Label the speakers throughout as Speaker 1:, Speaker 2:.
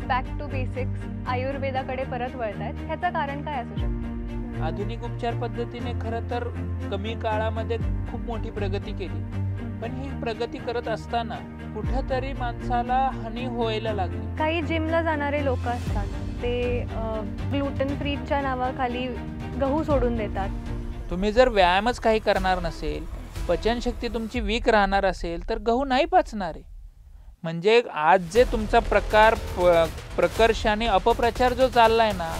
Speaker 1: Back to basics आयुर्वेदाकडे परत वळतायत, ह्याचं कारण काय असू शकतं?
Speaker 2: आधुनिक उपचार पद्धतीने खरं तर कमी काळामध्ये खूप मोठी प्रगती केली, पण ही प्रगती करत असताना कुठंतरी माणसाला हानी व्हायला लागली.
Speaker 1: काही जिमला जाणारे लोक असतात, ते ग्लुटन फ्रीच्या नावाखाली गहू सोडून देतात.
Speaker 2: तुम्ही जर व्यायामच काही करणार नसेल, पचनशक्ती तुमची वीक राहणार असेल, तर गहू नाही पचणार आहे. म्हणजे आज जे तुमचा प्रकर्षाने अपप्रचार जो चाललाय ना,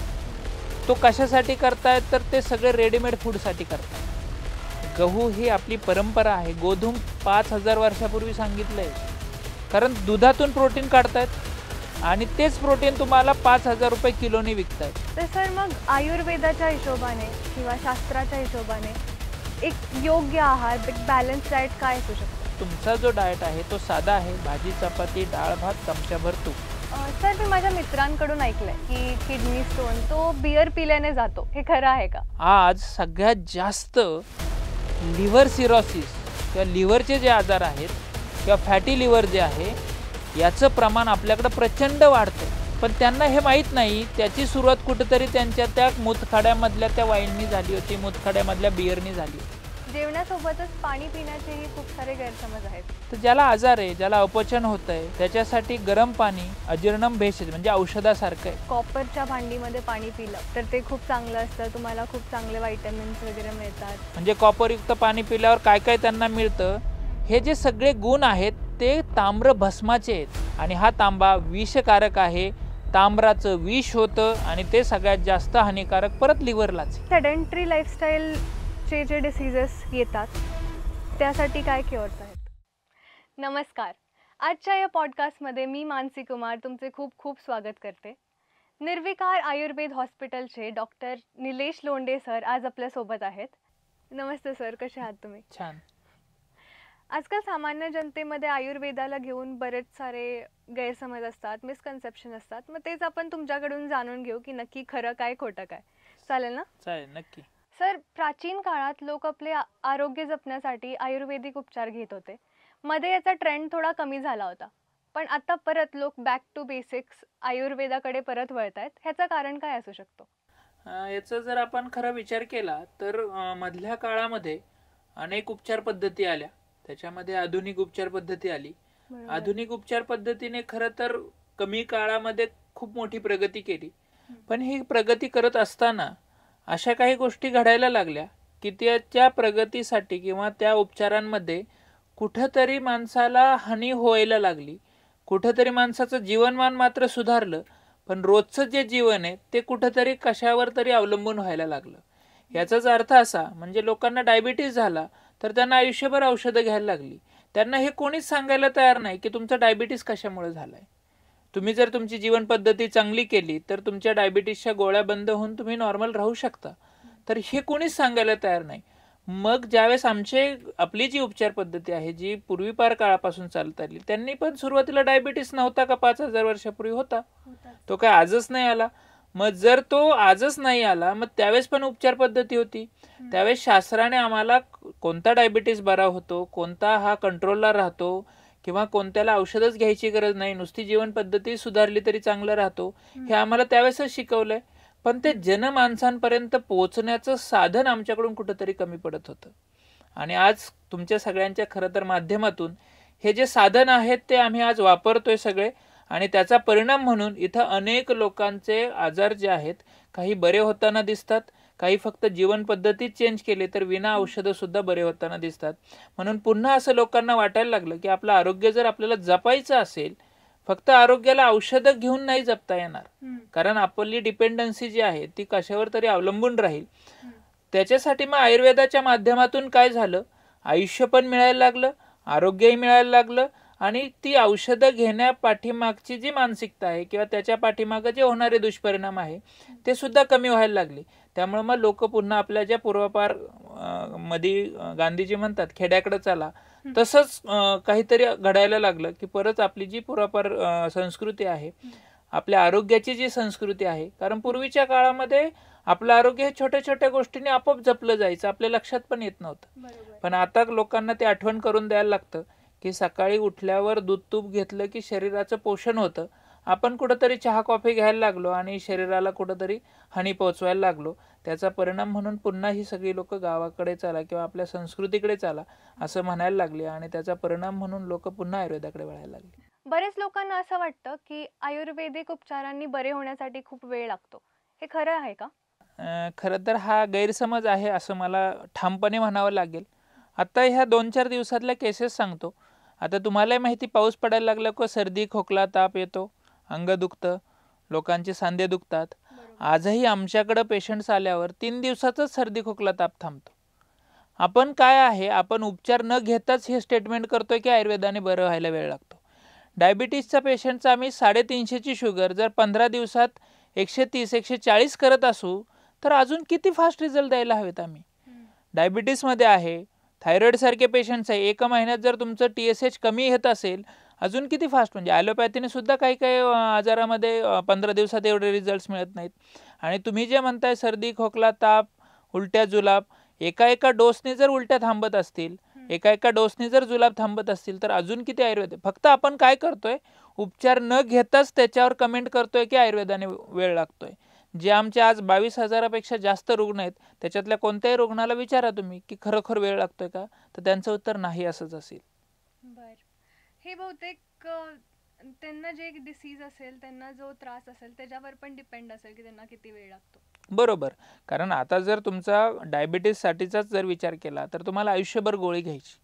Speaker 2: तो कशासाठी करतायत तर ते सगळे रेडीमेड फूडसाठी करतायत. गहू ही आपली परंपरा आहे. गोधूम 5000 वर्षापूर्वी सांगितलंय, कारण दुधातून प्रोटीन काढतायत आणि तेच प्रोटीन तुम्हाला 5000 रुपये किलोनी विकतायत.
Speaker 1: तर सर, मग आयुर्वेदाच्या हिशोबाने किंवा शास्त्राच्या हिशोबाने एक योग्य आहार, एक बॅलन्स डाएट काय असू शकतो?
Speaker 2: तुमचा जो डाएट आहे तो साधा आहे. भाजी चपाती, डाळ भात, चमच्याभर तूप.
Speaker 1: सर, मी माझ्या मित्रांकडून ऐकलंय की किडनी स्टोन तो बियर पिल्याने जातो, हे खरं आहे का?
Speaker 2: आज सगळ्यात जास्त लिव्हर सिरोसिस किंवा लिव्हरचे जे आजार आहेत किंवा फॅटी लिव्हर जे आहे याचं प्रमाण आपल्याकडे प्रचंड वाढतं, पण त्यांना हे माहीत नाही. त्याची सुरुवात कुठेतरी त्यांच्या त्या मुतखड्यामधल्या त्या वाईननी झाली होती, मुतखड्यामधल्या बियरनी झाली होती.
Speaker 1: जेवणासोबतच पाणी पिण्याचेही खूप सारे गैरसमज आहेत.
Speaker 2: तर ज्याला आजार आहे, ज्याला अपचन होत आहे, त्याच्यासाठी गरम पाणी अजीर्णम भेषज म्हणजे औषधासारखं आहे.
Speaker 1: कॉपरच्या भांडीमध्ये पाणी पिलं तर ते खूप चांगलं असतं, तुम्हाला खूप चांगले व्हिटॅमिन्स वगैरे मिळतात.
Speaker 2: म्हणजे कॉपरयुक्त पाणी पिल्यावर काय काय त्यांना मिळतं, हे जे सगळे गुण आहेत ते ताम्र भस्माचे आहेत आणि हा तांबा विषकारक आहे. ताम्राचं विष होतं आणि ते सगळ्यात जास्त हानिकारक परत लिव्हरलाच.
Speaker 1: सेडेंटरी लाईफस्टाईलचे जे डिसीजेस येतात त्यासाठी काय क्युअर्स आहेत? नमस्कार, आजच्या या पॉडकास्टमध्ये मी मानसी कुमार तुमचे खूप खूप स्वागत करते. निर्विकार आयुर्वेद हॉस्पिटलचे डॉक्टर निलेश लोंढे सर आज आपल्यासोबत आहेत. नमस्ते सर, कसे आहात तुम्ही?
Speaker 2: छान.
Speaker 1: आजकाल सामान्य जनतेमध्ये आयुर्वेदाला घेऊन बरेच सारे गैरसमज असतात, मिसकन्सेप्शन असतात. मग तेच आपण तुमच्याकडून जाणून घेऊ की नक्की खरं काय खोटं काय. चालेल ना?
Speaker 2: चालेल, नक्की.
Speaker 1: सर, प्राचीन काळात लोक आपले आरोग्य जपण्यासाठी आयुर्वेदिक उपचार घेत होते. मध्ये याचा ट्रेंड थोडा कमी झाला होता, पण आता परत लोक बॅक टू बेसिक्स आयुर्वेदाकडे परत वळतायत. ह्याचं कारण काय असू शकतो?
Speaker 2: याचा जर आपण खरा विचार केला तर मधल्या काळामध्ये अनेक उपचार पद्धती आल्या, त्याच्यामध्ये आधुनिक उपचार पद्धती आली. आधुनिक उपचार पद्धतीने खरं तर कमी काळामध्ये खूप मोठी प्रगती केली, पण ही प्रगती करत असताना अशा काही गोष्टी घडायला लागल्या की त्या प्रगतीसाठी किंवा त्या उपचारांमध्ये कुठंतरी माणसाला हानी व्हायला लागली. कुठंतरी माणसाचं जीवनमान मात्र सुधारलं, पण रोजचं जे जीवन आहे ते कुठंतरी कशावर तरी अवलंबून व्हायला लागलं. याचाच अर्थ असा, म्हणजे लोकांना डायबिटीज झाला तर त्यांना आयुष्यभर औषधं घ्यायला लागली. त्यांना हे कोणीच सांगायला तयार नाही की तुमचा डायबिटीस कशामुळे झालाय. तुम्ही जर तुमची जीवन पद्धती चांगली केली तर तुमच्या डायबिटीसच्या गोळ्या बंद होऊन तुम्ही नॉर्मल राहू शकता, तर हे कोणीच सांगायला तयार नाही. मग ज्यावेळेस आपली जी उपचार पद्धती आहे जी पूर्वीपार काळापासून चालत आली, त्यांनी पण सुरुवातीला डायबिटीस नव्हता का? 5000 वर्षापूर्वी होता. तो काय आजच नाही आला? मग जर तो आजच नाही आला, मग त्यावेळेस पण उपचार पद्धती होती. त्यावेळेस शास्त्राने आम्हाला कोणता डायबिटीस बरा होतो, कोणता हा कंट्रोलला राहतो, किंवा कोणत्याला औषधच घ्यायची गरज नाही, नुसती जीवन पद्धती सुधारली तरी चांगलं राहतो, हे आम्हाला त्यावेळेसच शिकवलंय. पण ते जनमानसांपर्यंत पोहोचण्याचं साधन आमच्याकडून कुठंतरी कमी पडत होतं. आणि आज तुमच्या सगळ्यांच्या खरं तर माध्यमातून हे जे साधन आहेत ते आम्ही आज वापरतोय सगळे, आणि त्याचा परिणाम म्हणून इथं अनेक लोकांचे आजार जे आहेत काही बरे होताना दिसतात, काही फक्त जीवन पद्धतीत चेंज केले तर विना औषधं सुद्धा बरे होताना दिसतात. म्हणून पुन्हा असं लोकांना वाटायला लागलं की आपलं आरोग्य जर आपल्याला जपायचं असेल, फक्त आरोग्याला औषधं घेऊन नाही जपता येणार, कारण आपली डिपेंडन्सी जी आहे ती कशावर तरी अवलंबून राहील. त्याच्यासाठी मग आयुर्वेदाच्या माध्यमातून काय झालं, आयुष्य पण मिळायला लागलं, आरोग्यही मिळायला लागलं, आणि ती औषधं घेण्या पाठीमागची जी मानसिकता आहे किंवा त्याच्या पाठीमागं जे होणारे दुष्परिणाम आहे ते सुद्धा कमी व्हायला लागले. त्यामुळे मग लोक पुन्हा आपल्या ज्या पूर्वापार मध्ये गांधीजी म्हणतात खेड्याकडे चला, तसंच काहीतरी घडायला लागलं की परत आपली जी पूर्वापार संस्कृती आहे, आपल्या आरोग्याची जी संस्कृती आहे, कारण पूर्वीच्या काळामध्ये आपलं आरोग्य हे छोट्या छोट्या गोष्टींनी आपोआप जपलं जायचं, आपल्या लक्षात पण येत नव्हतं. पण आता लोकांना ते आठवण करून द्यायला लागतं की सकाळी उठल्यावर दूध तूप घेतलं की शरीराचं पोषण होतं, आपण कुठंतरी चहा कॉफी घ्यायला लागलो आणि शरीराला कुठंतरी हानी पोहोचवायला लागलो. त्याचा परिणाम म्हणून पुन्हा ही सगळी लोक गावाकडे चला किंवा आपल्या संस्कृतीकडे चला असं म्हणायला लागली आणि त्याचा परिणाम म्हणून लोक पुन्हा आयुर्वेदाकडे वळायला लागले.
Speaker 1: बरेच लोकांना असं वाटतं की आयुर्वेदिक उपचारांनी बरे होण्यासाठी खूप वेळ लागतो. हे खरं आहे का?
Speaker 2: खरं तर हा गैरसमज आहे असं मला ठामपणे म्हणावं लागेल. आता ह्या 2-4 दिवसातल्या केसेस सांगतो. आता तुम्हालाही माहिती, पाऊस पडायला लागला की सर्दी खोकला ताप येतो, अंग दुखतं, लोकांचे सांधे दुखतात. आजही आमच्याकडं पेशंट्स आल्यावर 3 दिवसातच सर्दी खोकला ताप थांबतो. आपण काय आहे, आपण उपचार न घेताच हे स्टेटमेंट करतोय की आयुर्वेदाने बरं व्हायला वेळ लागतो. डायबिटीसच्या पेशंटचा आम्ही 350ची शुगर जर 15 दिवसात 130-140 करत असू तर अजून किती फास्ट रिझल्ट द्यायला हवेत आम्ही. डायबिटीसमध्ये आहे, थायरॉईडसारखे पेशंट्स आहे, 1 महिन्यात जर तुमचं TSH कमी येत असेल अजून किती फास्ट. म्हणजे ॲलोपॅथीने सुद्धा काही काही आजारामध्ये 15 दिवसात एवढे रिझल्ट्स मिळत नाहीत. आणि तुम्ही जे म्हणताय सर्दी खोकला ताप उलट्या जुलाब, एका डोसने जर उलट्या थांबत असतील, एका डोसने जर जुलाब थांबत असतील तर अजून किती आयुर्वेद. फक्त आपण काय करतोय, उपचार न घेताच त्याच्यावर कमेंट करतोय की आयुर्वेदाने वेळ लागतोय. जे आमचे आज 22,000पेक्षा जास्त रुग्ण आहेत त्याच्यातल्या कोणत्याही रुग्णाला विचारा तुम्ही की खरोखर वेळ लागतोय का, तर त्यांचं उत्तर नाही असंच असेल.
Speaker 1: बर, हे बहुतेक त्यांना जे डिसीज असेल, त्यांना जो त्रास असेल त्याच्यावर पण डिपेंड असेल की त्यांना किती वेळ लागतो.
Speaker 2: बरोबर. कारण आता जर तुमचा डायबिटीससाठीचाच जर विचार केला तर तुम्हाला आयुष्यभर गोळी घ्यायची.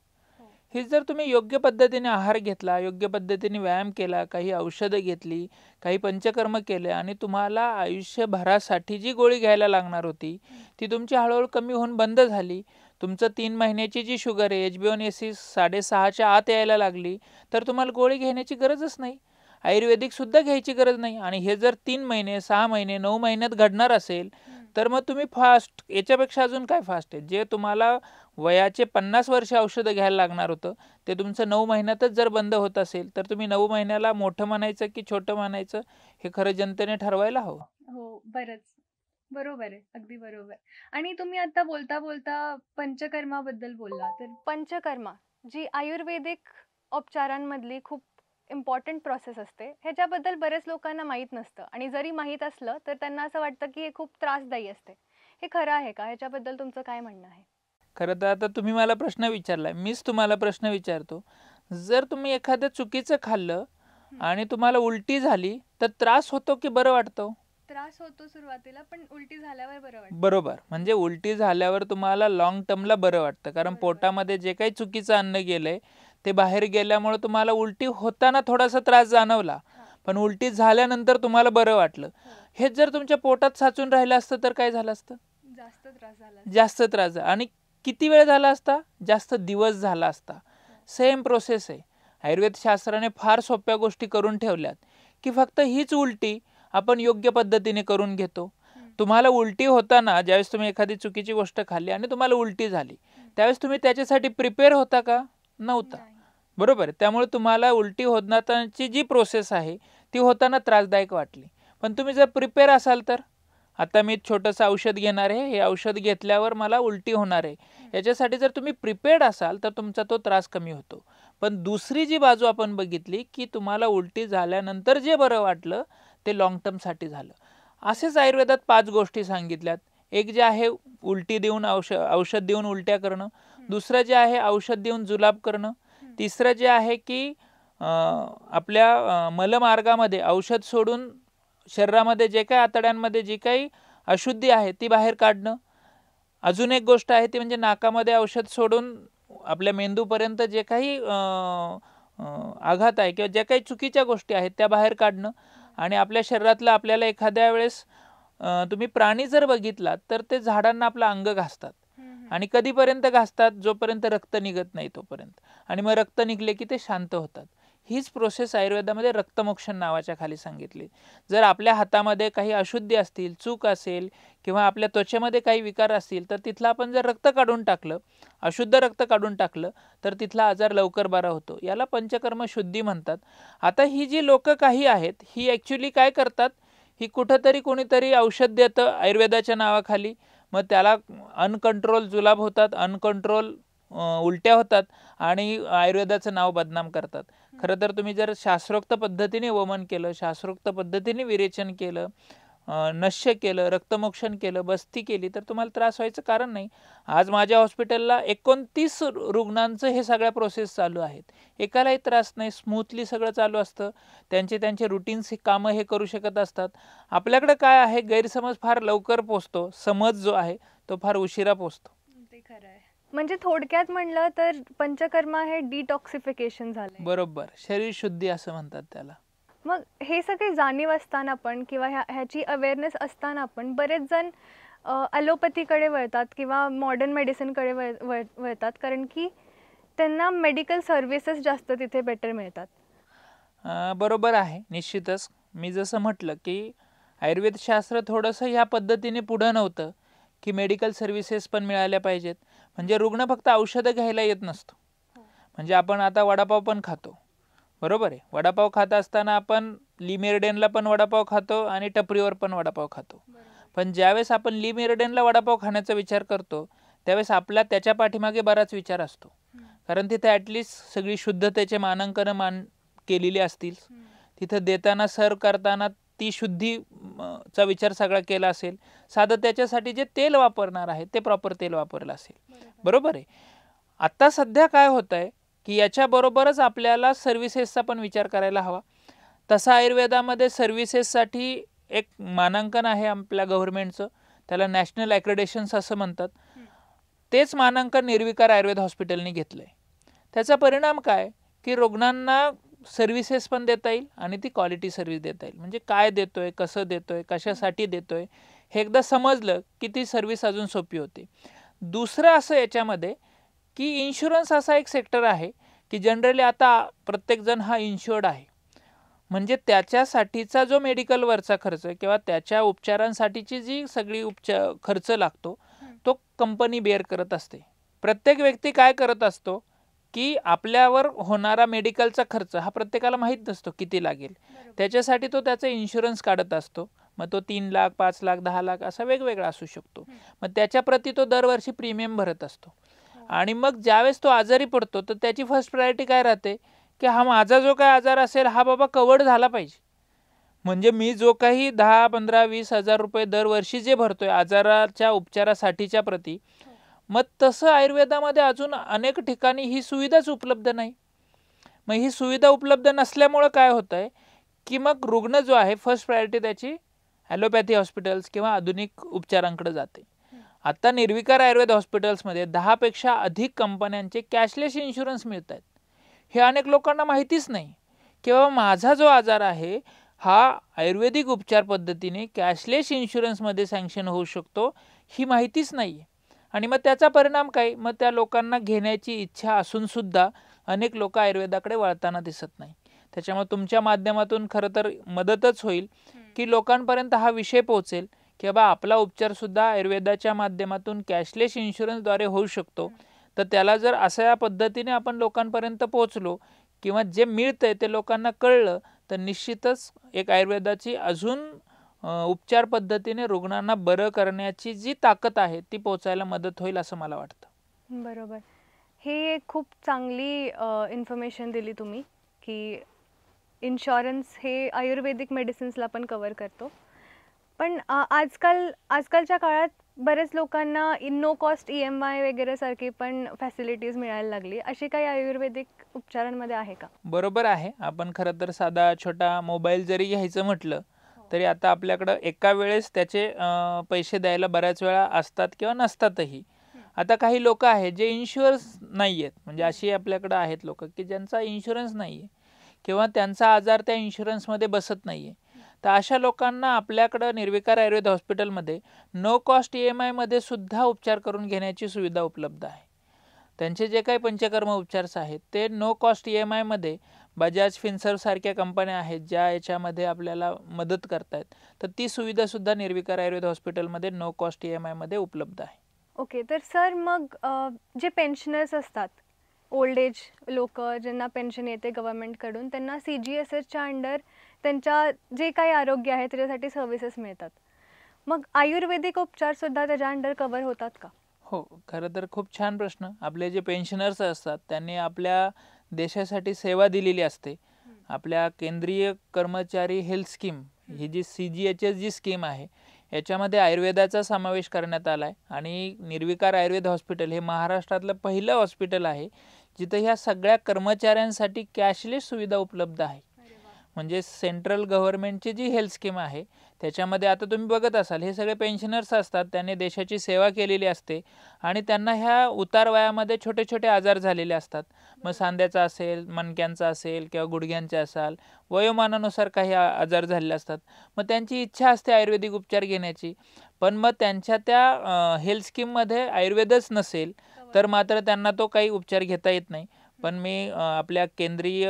Speaker 2: हीच जर तुम्ही योग्य पद्धतीने आहार घेतला, योग्य पद्धतीने व्यायाम केला, काही औषधं घेतली, काही पंचकर्म केले आणि तुम्हाला आयुष्यभरासाठी जी गोळी घ्यायला लागणार होती ती तुमची हळूहळू कमी होऊन बंद झाली, तुमचं 3 महिन्याची जी शुगर आहे HbA1c 6.5च्या आत यायला लागली तर तुम्हाला गोळी घेण्याची गरजच नाही, आयुर्वेदिक सुद्धा घ्यायची गरज नाही. आणि हे जर 3 महिने 6 महिने 9 महिन्यात घडणार असेल तर मग तुम्ही फास्ट, याच्यापेक्षा अजून काय फास्ट आहे. जे तुम्हाला वयाचे 50 वर्ष औषधं घ्यायला लागणार होतं ते तुमचं 9 महिन्यातच जर बंद होत असेल तर तुम्ही 9 महिन्याला मोठं म्हणायचं की छोटं म्हणायचं हे खरं जनतेने ठरवायला हवं.
Speaker 1: हो, बरोबर आहे, अगदी बरोबर. आणि तुम्ही आता बोलता बोलता पंचकर्माबद्दल बोलला, तर पंचकर्मा जी आयुर्वेदिक उपचारांमधली खूप इम्पॉर्टंट प्रोसेस असते, ह्याच्याबद्दल बरेच लोकांना माहीत नसतं आणि जरी माहीत असलं तर त्यांना असं वाटतं की हे खूप त्रासदायी असते. हे खरं आहे का? ह्याच्याबद्दल तुमचं काय म्हणणं आहे?
Speaker 2: खरं तर आता तुम्ही मला प्रश्न विचारलाय, मीच तुम्हाला प्रश्न विचारतो. जर तुम्ही एखादं चुकीचं खाल्लं आणि तुम्हाला उलटी झाली तर त्रास होतो की बरं वाटतं?
Speaker 1: त्रास होतो सुरुवातीला, पण उलटी झाल्यावर बरं वाटतं.
Speaker 2: बरोबर. म्हणजे उलटी झाल्यावर तुम्हाला लॉंग टर्मला बरं वाटतं, कारण पोटामध्ये जे काही चुकीचं अन्न गेलंय ते बाहेर गेल्यामुळे तुम्हाला उलटी होताना थोडासा त्रास जाणवला, पण उलटी झाल्यानंतर तुम्हाला बरं वाटलं. हेच जर तुमच्या पोटात साचून राहिलं असतं तर काय झालं असतं? जास्त त्रास झाला. आणि किती वेळ झाला असता? जास्त दिवस झाला असता. सेम प्रोसेस आहे. आयुर्वेद शास्त्राने फार सोप्या गोष्टी करून ठेवल्यात की फक्त हीच उलटी आपण योग्य पद्धतीने करून घेतो. तुम्हाला उलटी होताना ज्यावेळेस तुम्ही एखादी चुकीची गोष्ट खाल्ली आणि तुम्हाला उलटी झाली त्यावेळेस तुम्ही त्याच्यासाठी प्रिपेअर होता का? नव्हता. बरोबर. त्यामुळे तुम्हाला उलटी होण्याची जी प्रोसेस आहे ती होताना त्रासदायक वाटली. पण तुम्ही जर प्रिपेअर असाल तर, आता मी छोटंसं औषध घेणार आहे, हे औषध घेतल्यावर मला उलटी होणार आहे, याच्यासाठी जर तुम्ही प्रिपेअर्ड असाल तर तुमचा तो त्रास कमी होतो. पण दुसरी जी बाजू आपण बघितली की तुम्हाला उलटी झाल्यानंतर जे बरं वाटलं ते लॉंग टर्मसाठी झालं. असेच आयुर्वेदात 5 गोष्टी सांगितल्यात. एक जे आहे उलटी देऊन औषध देऊन उलट्या करणं, दुसरं जे आहे औषध देऊन जुलाब करणं, तिसरं जे आहे की आपल्या मलमार्गामध्ये औषध सोडून शरीरामध्ये जे काही आतड्यांमध्ये जी काही अशुद्धी आहे ती बाहेर काढणं, अजून एक गोष्ट आहे ती म्हणजे नाकामध्ये औषध सोडून आपल्या मेंदूपर्यंत जे काही आघात आहे किंवा ज्या काही चुकीच्या गोष्टी आहेत त्या बाहेर काढणं. आणि आपल्या शरीरातलं आपल्याला एखाद्या वेळेस तुम्ही प्राणी जर बघितलात तर ते झाडांना आपलं अंग घासतात आणि कधीपर्यंत घासतात? जोपर्यंत रक्त निघत नाही तोपर्यंत. आणि मग रक्त निघले की ते शांत होतात. हीच प्रोसेस आयुर्वेदामध्ये रक्तमोक्षण नावाच्या खाली सांगितली. जर आपल्या हातामध्ये काही अशुद्धी असतील, चूक असेल किंवा आपल्या त्वचेमध्ये काही विकार असतील तर तिथलं आपण जर रक्त काढून टाकलं, अशुद्ध रक्त काढून टाकलं तर तिथला आजार लवकर बरा होतो. याला पंचकर्म शुद्धी म्हणतात. आता ही जी लोक काही आहेत ही ॲक्च्युली काय करतात, ही कुठंतरी कोणीतरी औषध देतं आयुर्वेदाच्या नावाखाली, मग त्याला अनकंट्रोल जुलाब होतात, अनकंट्रोल उलट्या होतात आणि आयुर्वेदाचं नाव बदनाम करतात. खरं तर तुम्ही जर शास्त्रोक्त पद्धतीने वमन केलं, शास्त्रोक्त पद्धतीने विरेचन केलं, नश्य केलं, रक्तमोक्षण केलं, बस्ती केली, तर तुम्हाला त्रास व्हायचं कारण नाही. आज माझ्या हॉस्पिटलला 29 रुग्णांचं हे सगळ्या प्रोसेस चालू आहेत. एकालाही त्रास नाही, स्मूथली सगळं चालू असतं. त्यांचे रुटीन्स कामं हे करू शकत असतात. आपल्याकडे काय आहे, गैरसमज फार लवकर पोचतो, समज जो आहे तो फार उशिरा पोचतो.
Speaker 1: ते खरं आहे. म्हणजे थोडक्यात म्हणलं तर पंचकर्मा हे डिटॉक्सिफिकेशन झालंय.
Speaker 2: बरोबर, शरीर शुद्धी असं म्हणतात त्याला.
Speaker 1: मग हे सगळे जाणीव असताना पण किंवा ह्याची अवेअरनेस असताना पण बरेच जण ॲलोपॅथीकडे वळतात किंवा मॉडर्न मेडिसिनकडे वळतात, कारण की त्यांना मेडिकल सर्व्हिसेस जास्त तिथे बेटर मिळतात.
Speaker 2: बरोबर आहे, निश्चितच. मी जसं म्हटलं की आयुर्वेदशास्त्र थोडंसं ह्या पद्धतीने पुढं नव्हतं की मेडिकल सर्व्हिसेस पण मिळाल्या पाहिजेत. म्हणजे रुग्ण फक्त औषधं घ्यायला येत नसतो. म्हणजे आपण आता वडापाव पण खातो, बरोबर आहे. वडापाव खात असताना आपण ली मेरिडियनला पण वडापाव खातो आणि टपरीवर पण वडापाव खातो. पण ज्यावेळेस आपण ली मेरिडियनला वडापाव खाण्याचा विचार करतो त्यावेळेस आपला त्याच्या पाठीमागे बराच विचार असतो. कारण तिथे ॲटलिस्ट सगळी शुद्धतेचे मानांकनं केलेली असतील. तिथं देताना सर्व करताना ती शुद्धीचा विचार सगळा केला असेल. साधं त्याच्यासाठी जे तेल वापरणार आहे ते प्रॉपर तेल वापरलं असेल, बरोबर आहे. आता सध्या काय होत आहे की याच्याबरोबरच आपल्याला सर्व्हिसेसचा पण विचार करायला हवा. तसा आयुर्वेदामध्ये सर्व्हिसेससाठी एक मानांकन आहे आपल्या गव्हर्नमेंटचं, त्याला नॅशनल ॲक्रेडिशन्स असं म्हणतात. तेच मानांकन निर्विकार आयुर्वेद हॉस्पिटलने घेतलं आहे. त्याचा परिणाम काय की रुग्णांना सर्व्हिसेस पण देता येईल आणि ती क्वालिटी सर्व्हिस देता येईल. म्हणजे काय देतोय, कसं देतोय, कशासाठी देतोय हे एकदा समजलं की ती सर्व्हिस अजून सोपी होते. दुसरं असं याच्यामध्ये की इन्शुरन्स असा एक सेक्टर आहे की जनरली आता प्रत्येकजण हा इन्शुअर्ड आहे. म्हणजे त्याच्यासाठीचा जो मेडिकलवरचा खर्च किंवा त्याच्या उपचारांसाठीची जी सगळी खर्च लागतो तो कंपनी बेअर करत असते. प्रत्येक व्यक्ती काय करत असतो की आपल्यावर होणारा मेडिकलचा खर्च हा प्रत्येकाला माहीत नसतो किती लागेल. त्याच्यासाठी तो त्याचा इन्शुरन्स काढत असतो. मग तो 3 लाख, 5 लाख, 10 लाख असा वेगवेगळा असू शकतो. मग त्याच्याप्रती तो दरवर्षी प्रीमियम भरत असतो. आणि मग ज्यावेळेस तो आजारी पडतो तर त्याची फर्स्ट प्रायोरिटी काय राहते की हा माझा जो काय आजार असेल हा बाबा कव्हर्ड झाला पाहिजे. म्हणजे मी जो काही 10, 15, 20 हजार रुपये दरवर्षी जे भरतोय आजाराच्या उपचारासाठीच्या प्रती, मग तसं आयुर्वेदामध्ये अजून अनेक ठिकाणी ही सुविधाच उपलब्ध नाही. मग ही सुविधा उपलब्ध नसल्यामुळं काय होतं आहे की मग रुग्ण जो आहे फर्स्ट प्रायोरिटी त्याची ॲलोपॅथी हॉस्पिटल्स किंवा आधुनिक उपचारांकडे जाते. आता निर्विकार आयुर्वेद हॉस्पिटल्समध्ये 10 पेक्षा अधिक कंपन्यांचे कॅशलेस इन्शुरन्स मिळत आहेत. हे अनेक लोकांना माहितीच नाही किंवा माझा जो आजार आहे हा आयुर्वेदिक उपचार पद्धतीने कॅशलेस इन्शुरन्समध्ये सँक्शन होऊ शकतो ही माहितीच नाही आहे. आणि मग त्याचा परिणाम काय, मग त्या लोकांना घेण्याची इच्छा असूनसुद्धा अनेक लोक आयुर्वेदाकडे वळताना दिसत नाही. त्याच्यामुळे तुमच्या माध्यमातून खरं तर मदतच होईल की लोकांपर्यंत हा विषय पोहोचेल की बाबा आपला उपचारसुद्धा आयुर्वेदाच्या माध्यमातून कॅशलेस इन्शुरन्सद्वारे होऊ शकतो. तर त्याला जर अशा पद्धतीने आपण लोकांपर्यंत पोहोचलो किंवा जे मिळतंय ते लोकांना कळलं तर निश्चितच एक आयुर्वेदाची अजून उपचार पद्धतीने रुग्णांना बरं करण्याची जी ताकद आहे ती पोचायला मदत होईल असं मला वाटतं.
Speaker 1: बरोबर. ही एक खूप चांगली इन्फॉर्मेशन दिली तुम्ही की इन्शुरन्स हे आयुर्वेदिक मेडिसिन्सला पण कवर करतो. पण आजकालच्या काळात बरेच लोकांना नो कॉस्ट EMI वगैरे सारखी पण फॅसिलिटीज मिळायला लागली. अशी काही आयुर्वेदिक उपचारांमध्ये आहे का?
Speaker 2: बरोबर आहे. आपण खरं तर साधा छोटा मोबाईल जरी घ्यायचं म्हटलं तरी आता आपल्याकडं एका वेळेस त्याचे पैसे द्यायला बऱ्याच वेळा असतात किंवा नसतातही. आता काही लोक आहेत जे इन्शुरन्स नाही आहेत, म्हणजे अशी आपल्याकडं आहेत लोक की ज्यांचा इन्शुरन्स नाही आहे किंवा त्यांचा आजार त्या इन्शुरन्समध्ये बसत नाही आहे. तर अशा लोकांना आपल्याकडं निर्विकार आयुर्वेद हॉस्पिटलमध्ये नो कॉस्ट EMIमध्ये सुद्धा उपचार करून घेण्याची सुविधा उपलब्ध आहे. त्यांचे जे काही पंचकर्म उपचार आहेत ते नो कॉस्ट EMIमध्ये बजाज फिनसर्व सारख्या कंपन्या आहेत ज्या याच्यामध्ये आपल्याला मदत करतायत. तर ती सुविधासुद्धा निर्विकार आयुर्वेद हॉस्पिटलमध्ये नो कॉस्ट EMIमध्ये उपलब्ध आहे.
Speaker 1: ओके. तर सर मग जे पेन्शनर्स असतात, ओल्ड एज लोक ज्यांना पेन्शन येते गव्हर्नमेंटकडून, त्यांना CGSSच्या अंडर त्यांच्या जे काही आरोग्य आहे त्याच्यासाठी सर्व्हिसेस मिळतात. मग आयुर्वेदिक उपचारसुद्धा त्याच्या अंडर कव्हर होतात का?
Speaker 2: हो, खरं तर खूप छान प्रश्न. आपले जे पेन्शनर्स असतात त्यांनी आपल्या देशासाठी सेवा दिलेली असते. आपल्या केंद्रीय कर्मचारी हेल्थ स्कीम ही जी CGHS जी स्कीम आहे याच्यामध्ये आयुर्वेदाचा समावेश करण्यात आला आहे. आणि निर्विकार आयुर्वेद हॉस्पिटल हे महाराष्ट्रातलं पहिलं हॉस्पिटल आहे जिथं ह्या सगळ्या कर्मचाऱ्यांसाठी कॅशलेस सुविधा उपलब्ध आहे. म्हणजे सेंट्रल गव्हर्नमेंटची जी हेल्थ स्कीम आहे त्याच्यामध्ये आता तुम्ही बघत असाल हे सगळे पेन्शनर्स असतात, त्यांनी देशाची सेवा केलेली असते आणि त्यांना ह्या उतार वयामध्ये छोटे छोटे आजार झालेले असतात. मग सांध्याचा असेल, मणक्यांचा असेल किंवा गुडघ्यांचा असाल, वयोमानानुसार काही आजार झालेले असतात. मग त्यांची इच्छा असते आयुर्वेदिक उपचार घेण्याची, पण मग त्यांच्या त्या हेल्थ स्कीममध्ये आयुर्वेदच नसेल तर मात्र त्यांना तो काही उपचार घेता येत नाही. पण मी आपल्या केंद्रीय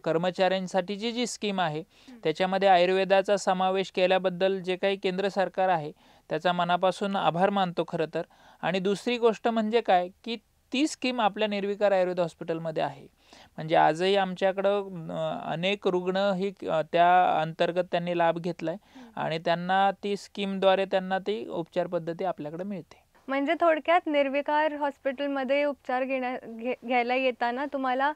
Speaker 2: कर्मचाऱ्यांसाठीची जी स्कीम आहे त्याच्यामध्ये आयुर्वेदाचा समावेश केल्याबद्दल जे काही केंद्र सरकार आहे त्याचा मनापासून आभार मानतो खरं तर. आणि दुसरी गोष्ट म्हणजे काय की ती स्कीम आपल्या निर्विकार आयुर्वेद हॉस्पिटलमध्ये आहे. म्हणजे आजही आमच्याकडं अनेक रुग्ण ही त्या अंतर्गत त्यांनी लाभ घेतला आहे आणि त्यांना ती स्कीमद्वारे त्यांना ती उपचार पद्धती आपल्याकडे मिळते.
Speaker 1: म्हणजे थोडक्यात निर्विकार हॉस्पिटलमध्ये उपचार घ्यायला येताना तुम्हाला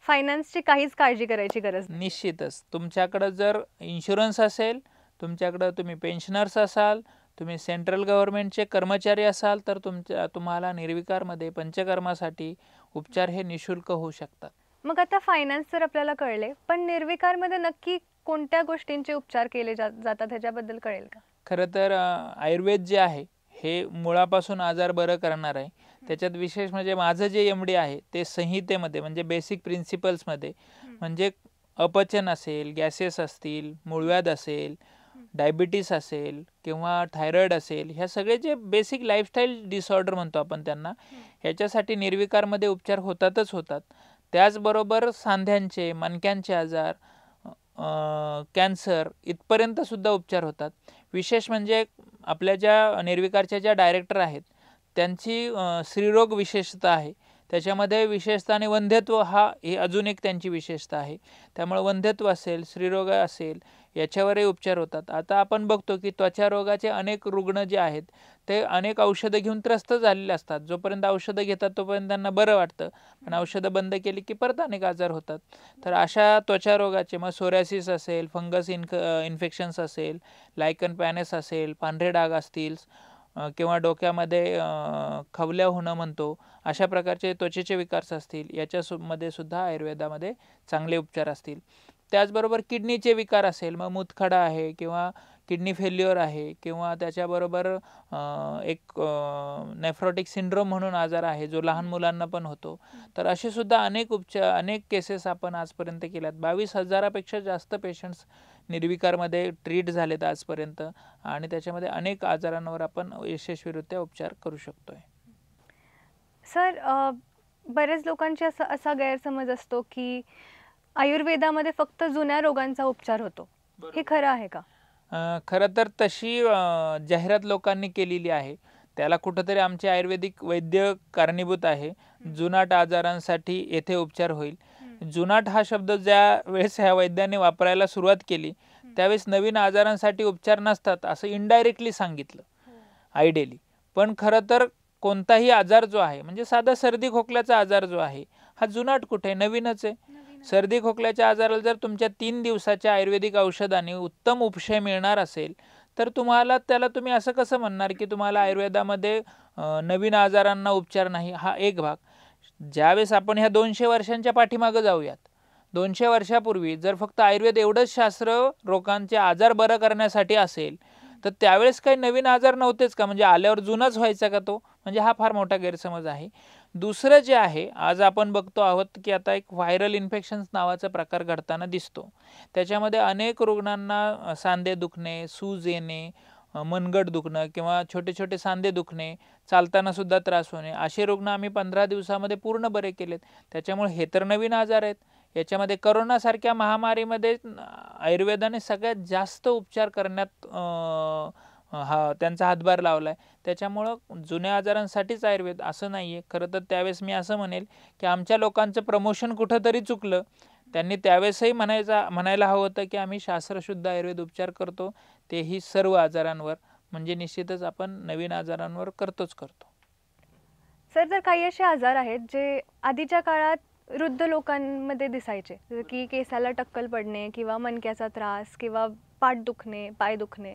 Speaker 1: फायनान्सची काहीच काळजी करायची गरज नाही.
Speaker 2: निश्चितच तुमच्याकडं जर इन्शुरन्स असेल, तुमच्याकडं तुम्ही पेन्शनर्स असाल, तुम्ही सेंट्रल गव्हर्नमेंटचे कर्मचारी असाल तर तुम्हाला निर्विकारमध्ये पंचकर्मासाठी उपचार हे निशुल्क होऊ शकतात.
Speaker 1: मग आता फायनान्स तर आपल्याला कळले, पण निर्विकारमध्ये नक्की कोणत्या गोष्टींचे उपचार केले जातात ह्याच्याबद्दल कळेल का?
Speaker 2: खरं तर आयुर्वेद जे आहे हे मुळापासून आजार बरं करणार आहे. त्याच्यात विशेष म्हणजे माझं जे MD आहे ते संहितेमध्ये म्हणजे बेसिक प्रिन्सिपल्समध्ये म्हणजे अपचन असेल, गॅसेस असतील, मूळव्याध असेल, डायबिटीस असेल किंवा थायरॉईड असेल, ह्या सगळे जे बेसिक लाईफस्टाईल डिसऑर्डर म्हणतो आपण त्यांना, ह्याच्यासाठी निर्विकारमध्ये उपचार होतातच होतात. त्याचबरोबर सांध्यांचे, मणक्यांचे आजार, कॅन्सर इथपर्यंतसुद्धा उपचार होतात. विशेष म्हणजे आपल्या ज्या निर्विकारच्या ज्या डायरेक्टर आहेत त्यांची स्त्रीरोग विशेषता आहे. त्याच्यामध्ये विशेषतः आणि वंध्यत्व ही अजून एक त्यांची विशेषता आहे. त्यामुळे वंध्यत्व असेल, स्त्रीरोग असेल याच्यावरही उपचार होतात. आता आपण बघतो की त्वचा रोगाचे अनेक रुग्ण जे आहेत ते अनेक औषधं घेऊन त्रस्त झालेले असतात. जोपर्यंत औषधं घेतात तोपर्यंत त्यांना बरं वाटतं, पण औषधं बंद केली की परत अनेक आजार होतात. तर अशा त्वचा रोगाचे मग सोरायसिस असेल, फंगस इन्फेक्शन्स असेल, लायकन पॅनस असेल, पांढरे डाग असतील किंवा डोक्यामध्ये खवल्या होणं म्हणतो, अशा प्रकारचे त्वचेचे विकार असतील, याच्यामध्ये सुद्धा आयुर्वेदामध्ये चांगले उपचार असतील. त्याचबरोबर किडनीचे विकार असेल, मग मूतखडा आहे किंवा किडनी फेल्युअर आहे किंवा त्याच्याबरोबर एक नेफ्रोटिक सिंड्रोम म्हणून आजार आहे जो लहान मुलांना पण होतो. तर असे सुद्धा अनेक केसेस आपण आजपर्यंत केल्यात. 22,000पेक्षा जास्त पेशंट्स निर्विकारमध्ये ट्रीट झालेत आजपर्यंत आणि त्याच्यामध्ये अनेक आजारांवर आपण यशस्वीरित्या उपचार करू शकतोय.
Speaker 1: सर, बरेच लोकांचे असा गैरसमज असतो की आयुर्वेदामध्ये फक्त जुन्या रोगांचा उपचार होतो. हे खरं आहे का?
Speaker 2: खरं तर तशी जाहिरात लोकांनी केलेली आहे. त्याला कुठंतरी आमचे आयुर्वेदिक वैद्य कारणीभूत आहे. जुनाट आजारांसाठी येथे उपचार होईल. जुनाट हा शब्द ज्या वेळेस ह्या वैद्यांनी वापरायला सुरुवात केली त्यावेळेस नवीन आजारांसाठी उपचार नसतात असं इनडायरेक्टली सांगितलं आयडियली. पण खरं तर कोणताही आजार जो आहे म्हणजे साधा सर्दी खोकल्याचा आजार जो आहे हा जुनाट कुठे, नवीनच आहे. सर्दी खोकल्याच्या आजाराला जर तुमच्या 3 दिवसाच्या आयुर्वेदिक औषधाने उत्तम उपशय मिळणार असेल तर तुम्ही असं कसं म्हणणार की तुम्हाला आयुर्वेदामध्ये नवीन आजारांना उपचार नाही. हा एक भाग. ज्यावेळेस आपण ह्या 200 वर्षांच्या पाठीमागं जाऊयात, 200 वर्षापूर्वी जर फक्त आयुर्वेद एवढंच शास्त्र लोकांचे आजार बरं करण्यासाठी असेल तर त्यावेळेस काही नवीन आजार नव्हतेच का? म्हणजे आल्यावर जुनाच व्हायचा का तो? म्हणजे हा फार मोठा गैरसमज आहे. दुसरं जे आहे, आज आपण बघतो आहोत की आता एक व्हायरल इन्फेक्शन्स नावाचा प्रकार घडताना दिसतो. त्याच्यामध्ये अनेक रुग्णांना सांधे दुखणे, सूज येणे, मनगट दुखणं किंवा छोटे छोटे सांधे दुखणे, चालताना सुद्धा त्रास होणे, असे रुग्ण आम्ही 15 दिवसामध्ये पूर्ण बरे केलेत. त्याच्यामुळे हे तर नवीन आजार आहेत. याच्यामध्ये करोनासारख्या महामारीमध्ये आयुर्वेदाने सगळ्यात जास्त उपचार करण्यात त्यांचा हातभार लावला आहे. त्याच्यामुळं जुन्या आजारांसाठीच आयुर्वेद असं नाही आहे. खरं तर त्यावेळेस मी असं म्हणेल की आमच्या लोकांचं प्रमोशन कुठंतरी चुकलं. त्यांनी त्यावेळेसही म्हणायला हवं होतं की आम्ही शास्त्रशुद्ध आयुर्वेद उपचार करतो, तेही सर्व आजारांवर. म्हणजे निश्चितच आपण नवीन आजारांवर करतो.
Speaker 1: सर, जर काही असे आजार आहेत जे आधीच्या काळात वृद्ध लोकांमध्ये दिसायचे, जसं की केसाला टक्कल पडणे किंवा मणक्याचा त्रास किंवा पाठ दुखणे, पाय दुखणे,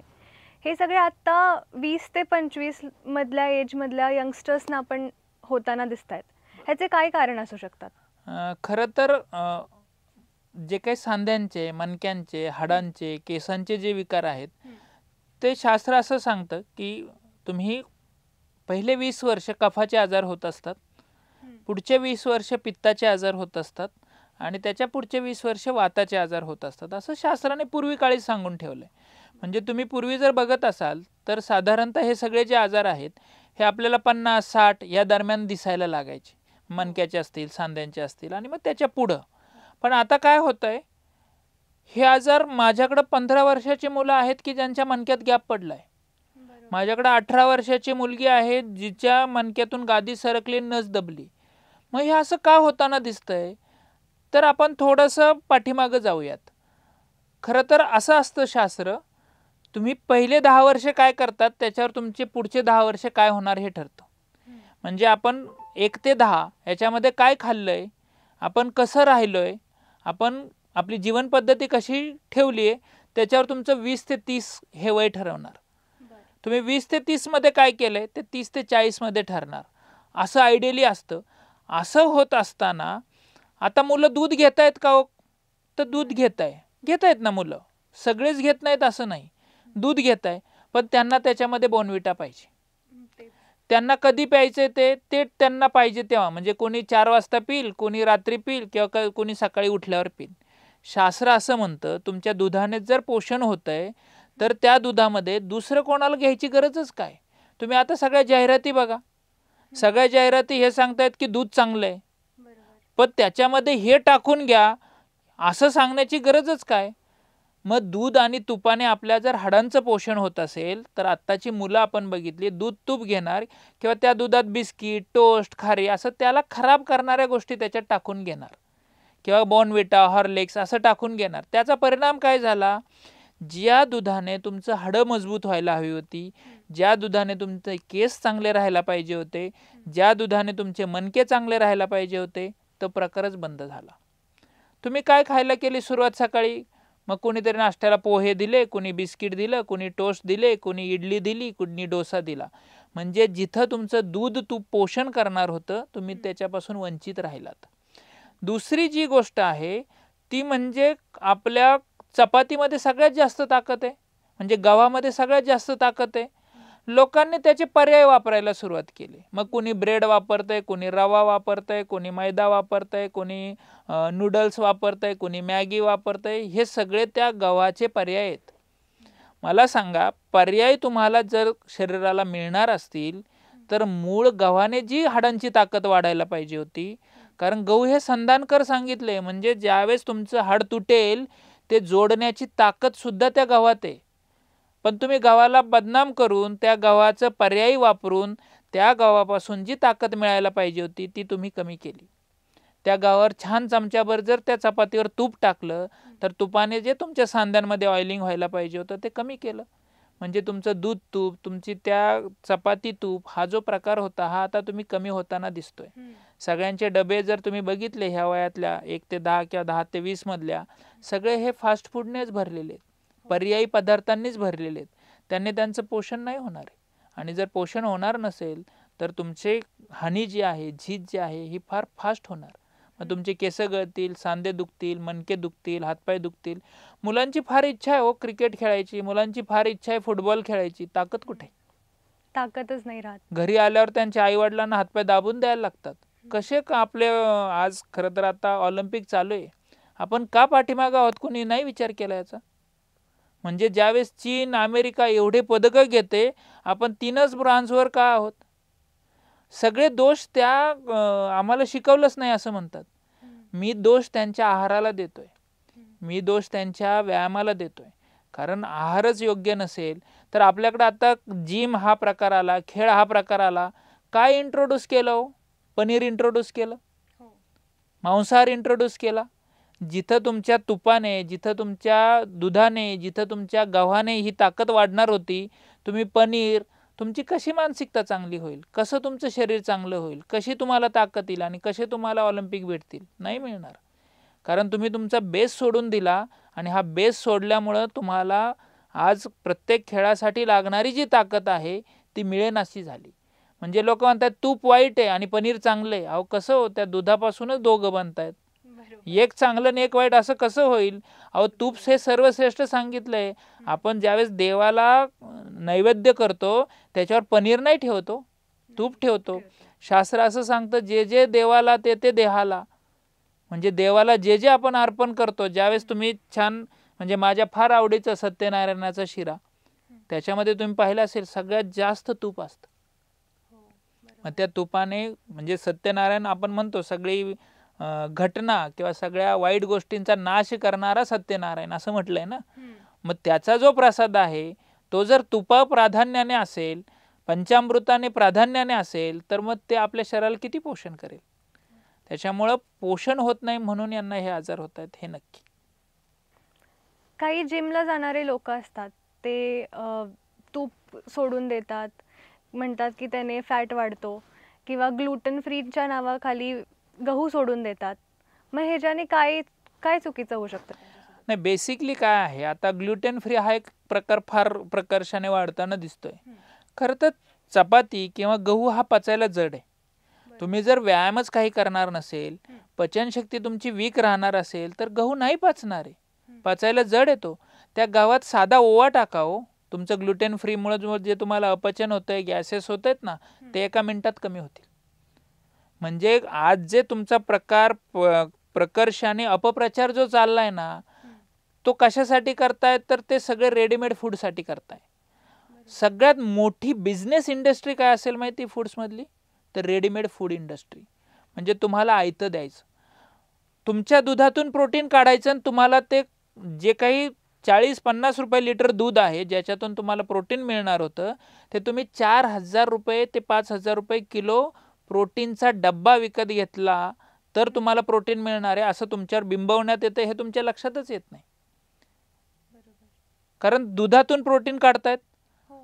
Speaker 1: हे सगळे आत्ता 20 ते 25 मधल्या एजमधल्या यंगस्टर्सना पण होताना दिसत आहेत. ह्याचे काय कारण असू शकतात?
Speaker 2: खरं तर जे काही सांध्यांचे, मणक्यांचे, हाडांचे, केसांचे जे विकार आहेत ते शास्त्र असं सांगतं की तुम्ही पहिले 20 वर्ष कफाचे आजार होत असतात, पुढचे 20 वर्ष पित्ताचे आजार होत असतात आणि त्याच्या पुढचे 20 वर्ष वाताचे आजार होत असतात, असं शास्त्राने पूर्वी काळी सांगून ठेवलंय. म्हणजे तुम्ही पूर्वी जर बघत असाल तर साधारणतः हे सगळे जे आजार आहेत हे आपल्याला 50-60 या दरम्यान दिसायला लागायचे, मणक्याचे असतील, सांध्यांचे असतील आणि मग त्याच्या पुढं. पण आता काय होतंय, हे आजार माझ्याकडे 15 वर्षाची मुलं आहेत की ज्यांच्या मणक्यात गॅप पडलाय. माझ्याकडे 18 वर्षाची मुलगी आहे जिच्या मणक्यातून गादी सरकली, नस दबली. मग हे असं का होताना दिसतंय? तर आपण थोडंसं पाठीमागं जाऊयात. खरं तर असं असतं शास्त्र, तुम्ही पहिले 10 वर्ष काय करतात त्याच्यावर तुमचे पुढचे 10 वर्ष काय होणार हे ठरतं. म्हणजे आपण 1 ते 10 याच्यामध्ये काय खाल्लंय, आपण कसं राहिलोय, आपण आपली जीवन पद्धती कशी ठेवली आहे, त्याच्यावर तुमचं 20 ते 30 हे वय ठरवणार. तुम्ही 20 ते 30 मध्ये काय केलंय ते 30 ते 40 मध्ये ठरणार, असं आयडियली असतं. असं होत असताना आता मुलं दूध घेत आहेत का हो? तर दूध घेत आहेत ना मुलं, सगळेच घेत नाहीत असं नाही, दूध घेत आहे, पण त्यांना त्याच्यामध्ये बोर्नव्हिटा पाहिजे. त्यांना कधी प्यायचे ते त्यांना पाहिजे तेव्हा, म्हणजे कोणी 4 वाजता पिल, कोणी रात्री पिल किंवा कोणी सकाळी उठल्यावर पिल. शास्त्र असं म्हणतं तुमच्या दुधाने जर पोषण होतंय तर त्या दुधामध्ये दुसरं कोणाला घ्यायची गरजच काय. तुम्ही आता सगळ्या जाहिराती बघा, सगळ्या जाहिराती हे सांगतायत की दूध चांगलं आहे, पण त्याच्यामध्ये हे टाकून घ्या असं सांगण्याची गरजच काय. मग दूध आणि तुपाने आपल्या जर हाडांचं पोषण होत असेल तर आत्ताची मुलं आपण बघितली दूध तूप घेणार किंवा त्या दुधात बिस्किट, टोस्ट, खारी असं त्याला खराब करणाऱ्या गोष्टी त्याच्यात टाकून घेणार किंवा बॉर्नव्हिटा, हॉर्लिक्स असं टाकून घेणार. त्याचा परिणाम काय झाला, ज्या दुधाने तुमचं हाडं मजबूत व्हायला हवी होती, ज्या दुधाने तुमचे केस चांगले राहायला पाहिजे होते, ज्या दुधाने तुमचे मणके चांगले राहायला पाहिजे होते, तो प्रकारच बंद झाला. तुम्ही काय खायला केली सुरुवात सकाळी, मग कोणीतरी नाश्त्याला पोहे दिले, कोणी बिस्किट दिलं, कोणी टोस्ट दिले, कोणी इडली दिली, कोणी डोसा दिला. म्हणजे जिथं तुमचं दूध तूप पोषण करणार होतं तुम्ही त्याच्यापासून वंचित राहिलात. दुसरी जी गोष्ट आहे ती म्हणजे आपल्या चपातीमध्ये सगळ्यात जास्त ताकद आहे, म्हणजे गव्हामध्ये सगळ्यात जास्त ताकद आहे. लोकांनी त्याचे पर्याय वापरायला सुरुवात केली. मग कोणी ब्रेड वापरतंय, कोणी रवा वापरतंय, कोणी मैदा वापरतंय, कोणी नूडल्स वापरतंय, कोणी मॅगी वापरतंय. हे सगळे त्या गव्हाचे पर्याय आहेत. मला सांगा, पर्याय तुम्हाला जर शरीराला मिळणार असतील तर मूळ गव्हाने जी हाडांची ताकद वाढायला पाहिजे होती, कारण गहू हे संधानकर सांगितले, म्हणजे ज्यावेळेस तुमचं हाड तुटेल ते जोडण्याची ताकद सुद्धा त्या गव्हात आहे. पण तुम्ही गव्हाला बदनाम करून त्या गव्हाचं पर्यायी वापरून त्या गव्हापासून जी ताकद मिळायला पाहिजे होती ती तुम्ही कमी केली. त्या गव्हावर छान चमच्याभर जर त्या चपातीवर तूप टाकलं तर तुपाने जे तुमच्या सांध्यांमध्ये ऑइलिंग व्हायला पाहिजे होतं ते कमी केलं. म्हणजे तुमचं दूध तूप, तुमची त्या चपाती तूप हा जो प्रकार होता हा आता तुम्ही कमी होताना दिसतोय. सगळ्यांचे डबे जर तुम्ही बघितले ह्या वयातल्या 1 ते 10 किंवा 10 ते 20 मधल्या, सगळे हे फास्ट फूडनेच भरलेले आहेत, पर्यायी पदार्थांनीच भरलेले आहेत. त्यांनी त्यांचं पोषण नाही होणार आहे. आणि जर पोषण होणार नसेल तर तुमचे हानी जी आहे, झीज जी आहे ही फार फास्ट होणार. मग तुमचे केस गळतील, सांधे दुखतील, मणके दुखतील, हातपाय दुखतील. मुलांची फार इच्छा आहे हो क्रिकेट खेळायची, मुलांची फार इच्छा आहे फुटबॉल खेळायची, ताकद कुठे,
Speaker 1: ताकदच नाही राहत.
Speaker 2: घरी आल्यावर त्यांच्या आई वडिलांना हातपाय दाबून द्यायला लागतात. कसे का आपले आज खरं तर आता ऑलिम्पिक चालू आहे, आपण का पाठीमागं आहोत कोणी नाही विचार केला याचा. म्हणजे ज्यावेळेस चीन, अमेरिका एवढे पदकं घेते, आपण 3च ब्रॉन्झवर का आहोत. सगळे दोष त्या आम्हाला शिकवलंच नाही असं म्हणतात. मी दोष त्यांच्या आहाराला देतोय, मी दोष त्यांच्या व्यायामाला देतोय. कारण आहारच योग्य नसेल तर आपल्याकडे आता जिम हा प्रकार आला, खेळ हा प्रकार आला. काय इंट्रोड्यूस केलं हो, पनीर इंट्रोड्यूस केलं, मांसाहार इंट्रोड्यूस केला. जिथं तुमच्या तुपाने, जिथं तुमच्या दुधाने, जिथं तुमच्या गव्हाने ही ताकद वाढणार होती, तुम्ही पनीर, तुमची कशी मानसिकता चांगली होईल, कसं तुमचं शरीर चांगलं होईल, कशी तुम्हाला ताकद येईल आणि कसे तुम्हाला ऑलिम्पिक भेटतील? नाही मिळणार. कारण तुम्ही तुमचा बेस सोडून दिला आणि हा बेस सोडल्यामुळं तुम्हाला आज प्रत्येक खेळासाठी लागणारी जी ताकद आहे ती मिळेनाशी झाली. म्हणजे लोक म्हणतात तूप वाईट आहे आणि पनीर चांगलं आहे. अहो कसं हो, त्या दुधापासूनच दोघं बनतायत. एक चांगलं आणि एक वाईट असं कसं होईल? अहो तूप हे सर्वश्रेष्ठ सांगितलंय. आपण ज्यावेळेस देवाला नैवेद्य करतो त्याच्यावर पनीर नाही ठेवतो, तूप ठेवतो. शास्त्र असं सांगतं जे जे देवाला ते ते देहाला. म्हणजे देवाला जे जे आपण अर्पण करतो, ज्यावेळेस तुम्ही छान, म्हणजे माझ्या फार आवडीचं सत्यनारायणाचा शिरा, त्याच्यामध्ये तुम्ही पाहिलं असेल सगळ्यात जास्त तूप असतं. मग त्या तुपाने म्हणजे सत्यनारायण आपण म्हणतो सगळी घटना किंवा सगळ्या वाईट गोष्टींचा नाश करणारा सत्यनारायण असं म्हटलंय ना. मग त्याचा जो प्रसाद आहे तो जर तुपा प्राधान्याने असेल, पंचामृताने प्राधान्याने असेल, तर मग ते आपल्या शरीराला किती पोषण करेल. त्याच्यामुळं पोषण होत नाही म्हणून यांना हे आजार होत आहेत हे नक्की.
Speaker 1: काही जिमला जाणारे लोक असतात ते तूप सोडून देतात, म्हणतात की त्याने फॅट वाढतो, किंवा ग्लुटन फ्रीच्या नावाखाली गहू सोडून देतात. मग ह्याच्याने काय काय चुकीचं होऊ शकतं?
Speaker 2: नाही, बेसिकली काय आहे, आता ग्लुटेन फ्री हा एक प्रकार फार प्रकर्षाने वाढताना दिसतोय. खरं तर चपाती किंवा गहू हा पचायला जड आहे. तुम्ही जर व्यायामच काही करणार नसेल, पचनशक्ती तुमची वीक राहणार असेल, तर गहू नाही पचणार आहे, पचायला जड येतो. त्या गव्हात साधा ओवा टाकावं, तुमचं ग्लुटेन फ्रीमुळे जे तुम्हाला अपचन होतंय, गॅसेस होत आहेत ना, ते एका मिनिटात कमी होतील. म्हणजे आज जे तुमचा प्रकर्षाने अपप्रचार जो चाललाय ना, तो कशासाठी करतायत, तर ते सगळे रेडीमेड फूडसाठी करताय. सगळ्यात मोठी बिझनेस इंडस्ट्री काय असेल माहिती फूड्समधली? तर रेडीमेड फूड इंडस्ट्री. म्हणजे तुम्हाला आयतं द्यायचं, तुमच्या दुधातून प्रोटीन काढायचं आणि तुम्हाला ते जे काही 40-50 रुपये लिटर दूध आहे ज्याच्यातून तुम्हाला प्रोटीन मिळणार होतं, ते तुम्ही 4,000 रुपये ते 5,000 रुपये किलो प्रोटीनचा डब्बा विकत घेतला तर तुम्हाला प्रोटीन मिळणार आहे असं तुमच्यावर बिंबवण्यात येतं. हे तुमच्या लक्षातच येत नाही. कारण दुधातून प्रोटीन काढतायत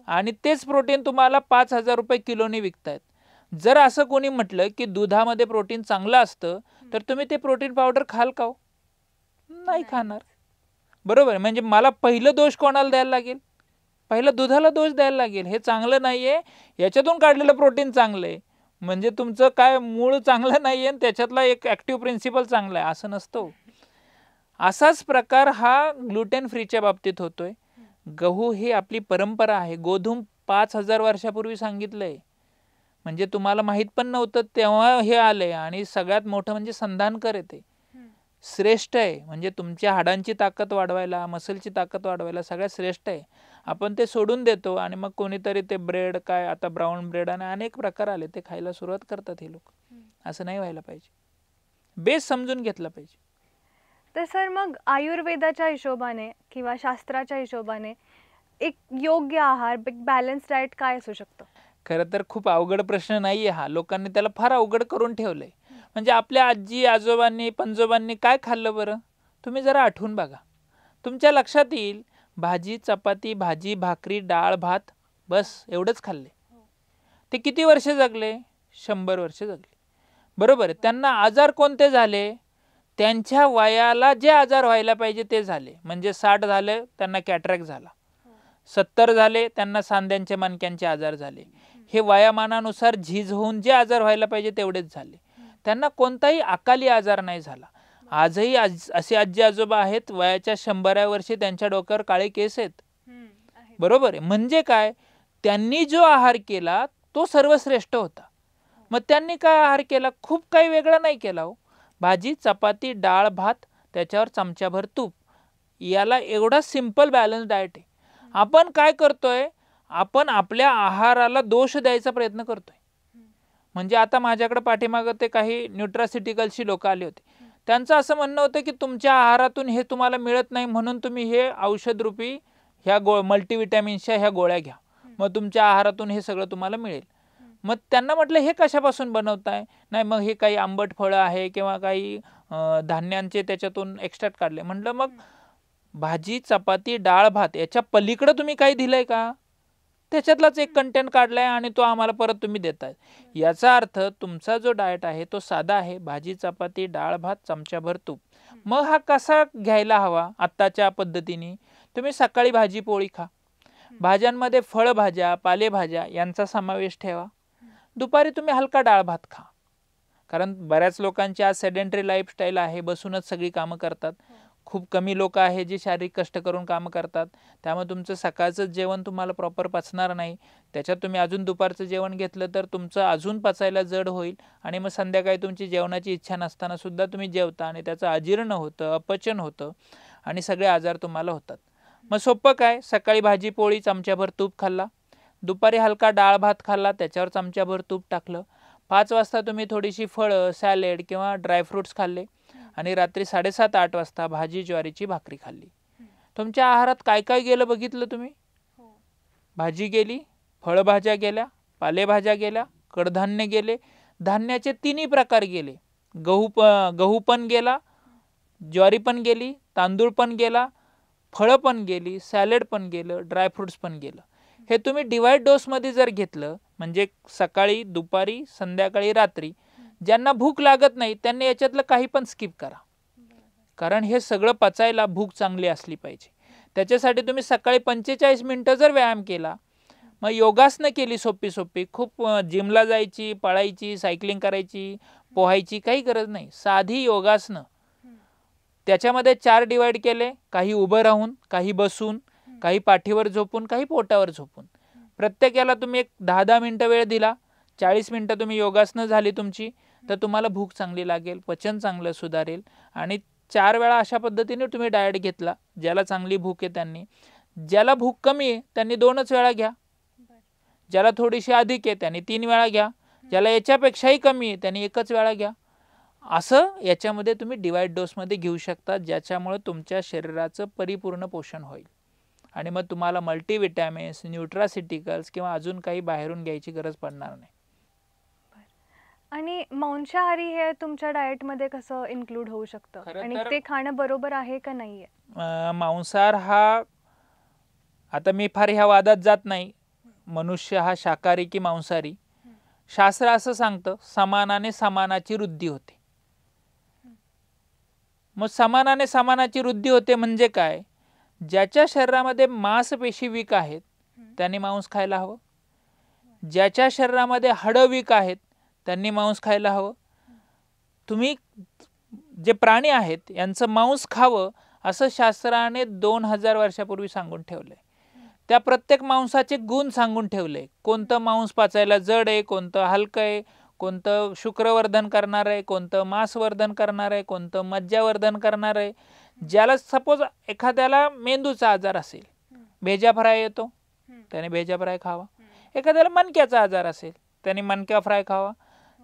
Speaker 2: आणि तेच प्रोटीन तुम्हाला 5,000 रुपये किलोने विकतायत. जर असं कोणी म्हटलं की दुधामध्ये प्रोटीन चांगलं असतं तर तुम्ही ते प्रोटीन पावडर खाल का? नाही खाणार. बरोबर आहे. म्हणजे मला पहिलं दोष कोणाला द्यायला लागेल? पहिलं दुधाला दोष द्यायला लागेल. हे चांगलं नाहीये, याच्यातून काढलेलं प्रोटीन चांगलं आहे. म्हणजे तुमचं काय मूळ चांगलं नाहीये आणि त्याच्यातला एक ऍक्टिव्ह प्रिन्सिपल चांगला आहे असं नसतं. असाच प्रकार हा ग्लुटेन फ्रीच्या बाबतीत होतोय. गहू ही आपली परंपरा आहे. गोधूम 5,000 वर्षापूर्वी सांगितलंय. म्हणजे तुम्हाला माहित पण नव्हतं तेव्हा हे आलंय. आणि सगळ्यात मोठं म्हणजे संधानकर येते, श्रेष्ठ आहे. म्हणजे तुमच्या हाडांची ताकद वाढवायला, मसलची ताकद वाढवायला सगळ्यात श्रेष्ठ आहे. आपण ते सोडून देतो आणि मग कोणीतरी ते ब्रेड, काय आता ब्राऊन ब्रेड आणि अनेक प्रकार आले, ते खायला सुरुवात करतात हे लोक. असं नाही व्हायला पाहिजे. बेस समजून घेतला पाहिजे.
Speaker 1: तर सर मग आयुर्वेदाच्या हिशोबाने किंवा शास्त्राच्या हिशोबाने एक योग्य आहार, एक बॅलन्स डाएट काय असू शकतं?
Speaker 2: खरं तर खूप अवघड प्रश्न नाहीये हा. लोकांनी त्याला फार अवघड करून ठेवलंय. म्हणजे आपल्या आजी आजोबांनी पंजोबांनी काय खाल्लं बरं? तुम्ही जरा आठवून बघा, तुमच्या लक्षात येईल. भाजी चपाती, भाजी भाकरी, डाळ भात, बस एवढंच खाल्ले. ते किती वर्ष जगले? 100 वर्ष जगले. बरोबर आहे. त्यांना आजार कोणते झाले? त्यांच्या वयाला जे आजार व्हायला पाहिजे ते झाले. म्हणजे 60 झाले त्यांना कॅटरॅक्ट झाला, 70 झाले त्यांना सांध्यांचे मणक्यांचे आजार झाले. हे वयामानानुसार झीज होऊन जे आजार व्हायला पाहिजे तेवढेच झाले. त्यांना कोणताही अकाली आजार नाही झाला. आजही असे आजी आजोबा आहेत वयाच्या 100व्या वर्षी त्यांच्या डोक्यावर काळे केस आहेत. बरोबर आहे. म्हणजे काय? त्यांनी जो आहार केला तो सर्वश्रेष्ठ होता. मग त्यांनी काय आहार केला? खूप काही वेगळं नाही केला हो. भाजी चपाती डाळ भात, त्याच्यावर चमच्याभर तूप, याला एवढा सिंपल बॅलन्स डाएट आहे. आपण काय करतोय? आपण आपल्या आहाराला दोष द्यायचा प्रयत्न करतोय. म्हणजे आता माझ्याकडे पाठीमागं ते काही न्यूट्रासिटिकलची लोक आले होते. त्यांचं असं म्हणणं होतं की तुमच्या आहारातून हे तुम्हाला मिळत नाही म्हणून तुम्ही हे औषधरूपी ह्या मल्टीविटॅमिन्सच्या ह्या गोळ्या घ्या, मग तुमच्या आहारातून हे सगळं तुम्हाला मिळेल. मग त्यांना म्हटलं हे कशापासून बनवताय? नाही, मग हे काही आंबट फळं आहे किंवा काही धान्यांचे त्याच्यातून एक्स्ट्रॅक्ट काढले. म्हटलं मग भाजी चपाती डाळ भात याच्या पलीकडे तुम्ही काही दिलंय का? त्याच्यातलाच एक कंटेंट काढलाय आणि तो आम्हाला परत तुम्ही देताय. याचा अर्थ तुमचा जो डाएट आहे तो साधा आहे, भाजी चपाती डाळ भात चमचाभर तूप. मग हा कसा घ्यायला हवा आत्ताच्या पद्धतीने? तुम्ही सकाळी भाजी पोळी खा, भाज्यांमध्ये फळभाज्या पालेभाज्या यांचा समावेश ठेवा. दुपारी तुम्ही हलका डाळ भात खा, कारण बऱ्याच लोकांची आज सेडेंटरी लाईफस्टाईल आहे, बसूनच सगळी कामं करतात. खूप कमी लोक आहे जे शारीरिक कष्ट करून कामं करतात. त्यामुळे तुमचं सकाळचं जेवण तुम्हाला प्रॉपर पचणार नाही. त्याच्यात तुम्ही अजून दुपारचं जेवण घेतलं तर तुमचं अजून पचायला जड होईल आणि मग संध्याकाळी तुमची जेवणाची इच्छा नसताना सुद्धा तुम्ही जेवता आणि त्याचं अजीर्ण होतं, अपचन होतं आणि सगळे आजार तुम्हाला होतात. मग सोपं काय, सकाळी भाजी पोळी चमच्याभर तूप खाल्ला, दुपारी हलका डाळ भात खाल्ला, त्याच्यावर चमच्याभर तूप टाकलं, 5 वाजता तुम्ही थोडीशी फळं सॅलेड किंवा ड्रायफ्रुट्स खाल्ले आणि रात्री 7:30-8 वाजता भाजी ज्वारीची भाकरी खाल्ली. तुमच्या आहारात काय काय गेलं बघितलं तुम्ही? भाजी गेली, फळभाज्या गेल्या, पालेभाज्या गेल्या, कडधान्य गेले, धान्याचे 3ही प्रकार गेले. गहू पण गेला, ज्वारी पण गेली, तांदूळ पण गेला, फळं पण गेली, सॅलेड पण गेलं, ड्रायफ्रुट्स पण गेलं. हे तुम्ही डिवाइड डोसमध्ये जर घेतलं, म्हणजे सकाळी दुपारी संध्याकाळी रात्री, ज्यांना भूक लागत नाही त्यांनी याच्यातलं काही पण स्किप करा, कारण हे सगळं पचायला भूक चांगली असली पाहिजे. त्याच्यासाठी तुम्ही सकाळी 45 मिनिटं जर व्यायाम केला, मग योगासनं केली सोपी सोपी, खूप जिमला जायची, पळायची, सायकलिंग करायची, पोहायची काही गरज नाही, साधी योगासनं. त्याच्यामध्ये 4 डिवाइड केले, काही उभं राहून, काही बसून, काही पाठीवर झोपून, काही पोटावर झोपून. प्रत्येकाला तुम्ही एक 10-10 मिनिटं वेळ दिला, 40 मिनिटं तुम्ही योगासनं झाली तुमची, तर तुम्हाला भूक चांगली लागेल, पचन चांगलं सुधारेल आणि 4 वेळा अशा पद्धतीने तुम्ही डाएट घेतला. ज्याला चांगली भूक आहे त्यांनी, ज्याला भूक कमी आहे त्यांनी 2च वेळा घ्या, ज्याला थोडीशी अधिक आहे त्यांनी 3 वेळा घ्या, ज्याला याच्यापेक्षाही कमी आहे त्यांनी 1च वेळा घ्या. असं याच्यामध्ये तुम्ही डिवाइड डोसमध्ये घेऊ शकता, ज्याच्यामुळे तुमच्या शरीराचं परिपूर्ण पोषण होईल आणि मग तुम्हाला मल्टीविटॅमिन्स, न्यूट्रासिटिकल्स किंवा अजून काही बाहेरून घ्यायची गरज पडणार नाही.
Speaker 1: आणि मांसाहारी हे तुमच्या डाएटमध्ये कसं इन्क्लूड होऊ शकतं आणि ते खाणं बरोबर आहे का नाहीये?
Speaker 2: मांसाहार हा, आता मी फार ह्या वादात जात नाही, मनुष्य हा शाकाहारी की मांसाहारी. शास्त्र असं सांगतं समानाने समानाची वृद्धी होते. मग समानाने समानाची वृद्धी होते म्हणजे काय? ज्याच्या शरीरामध्ये मांसपेशी वीक आहेत त्यांनी मांस खायला हवं, ज्याच्या शरीरामध्ये हाडं वीक आहेत त्यांनी मांस खायला हवं. तुम्ही जे प्राणी आहेत यांचं मांस खावं असं शास्त्राने 2000 वर्षापूर्वी सांगून ठेवलंय. त्या प्रत्येक मांसाचे गुण सांगून ठेवले, कोणतं मांस पचायला जड आहे, कोणतं हलकं आहे, कोणतं शुक्रवर्धन करणार आहे, कोणतं मांसवर्धन करणार आहे, कोणतं मज्जावर्धन करणार आहे. ज्याला सपोज एखाद्याला मेंदूचा आजार असेल, भेजा फ्राय येतो त्याने भेजा फ्राय खावा, एखाद्याला मणक्याचा आजार असेल त्याने मणक्या फ्राय खावा,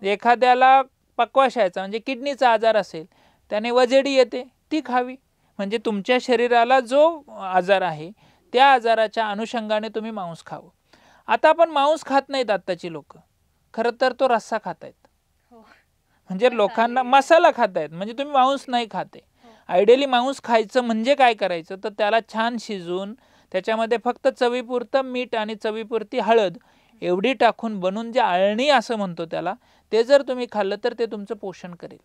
Speaker 2: एखाद्याला पक्वाशयाचा म्हणजे किडनीचा आजार असेल त्याने वजेडी येते ती खावी. म्हणजे तुमच्या शरीराला जो आजार आहे त्या आजाराच्या अनुषंगाने तुम्ही मांस खावं. आता आपण मांस खात नाहीत आत्ताची लोक, खरं तर तो रस्सा खात आहेत, म्हणजे लोकांना मसाला खात आहेत, म्हणजे तुम्ही मांस नाही खाते. आयडियली मांस खायचं म्हणजे काय करायचं तर त्याला छान शिजवून त्याच्यामध्ये फक्त चवीपुरतं मीठ आणि चवीपुरती हळद एवढी टाकून बनवून जे आळणी असं म्हणतो त्याला, ते जर तुम्ही खाल्लं तर ते तुमचं पोषण करेल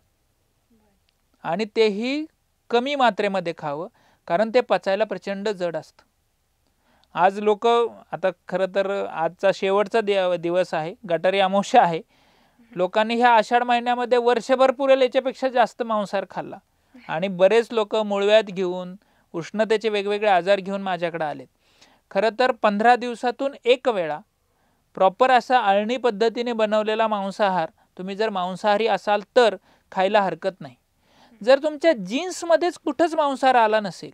Speaker 2: आणि तेही कमी मात्रेमध्ये खावं, कारण ते पचायला प्रचंड जड असतं. आज लोक, आता खरं तर आजचा शेवटचा दिवस आहे, गटारी अमावस्या आहे, लोकांनी ह्या आषाढ महिन्यामध्ये वर्षभर पुरेल याच्यापेक्षा जास्त मांसाहार खाल्ला आणि बरेच लोक मूळव्याध घेऊन उष्णतेचे वेगवेगळे आजार घेऊन माझ्याकडे आलेत. खरं तर 15 दिवसातून 1 वेळा प्रॉपर असा आळणी पद्धतीने बनवलेला मांसाहार तुम्ही जर मांसाहारी असाल तर खायला हरकत नाही. जर तुमच्या जीन्समध्येच कुठंच मांसाहार आला नसेल,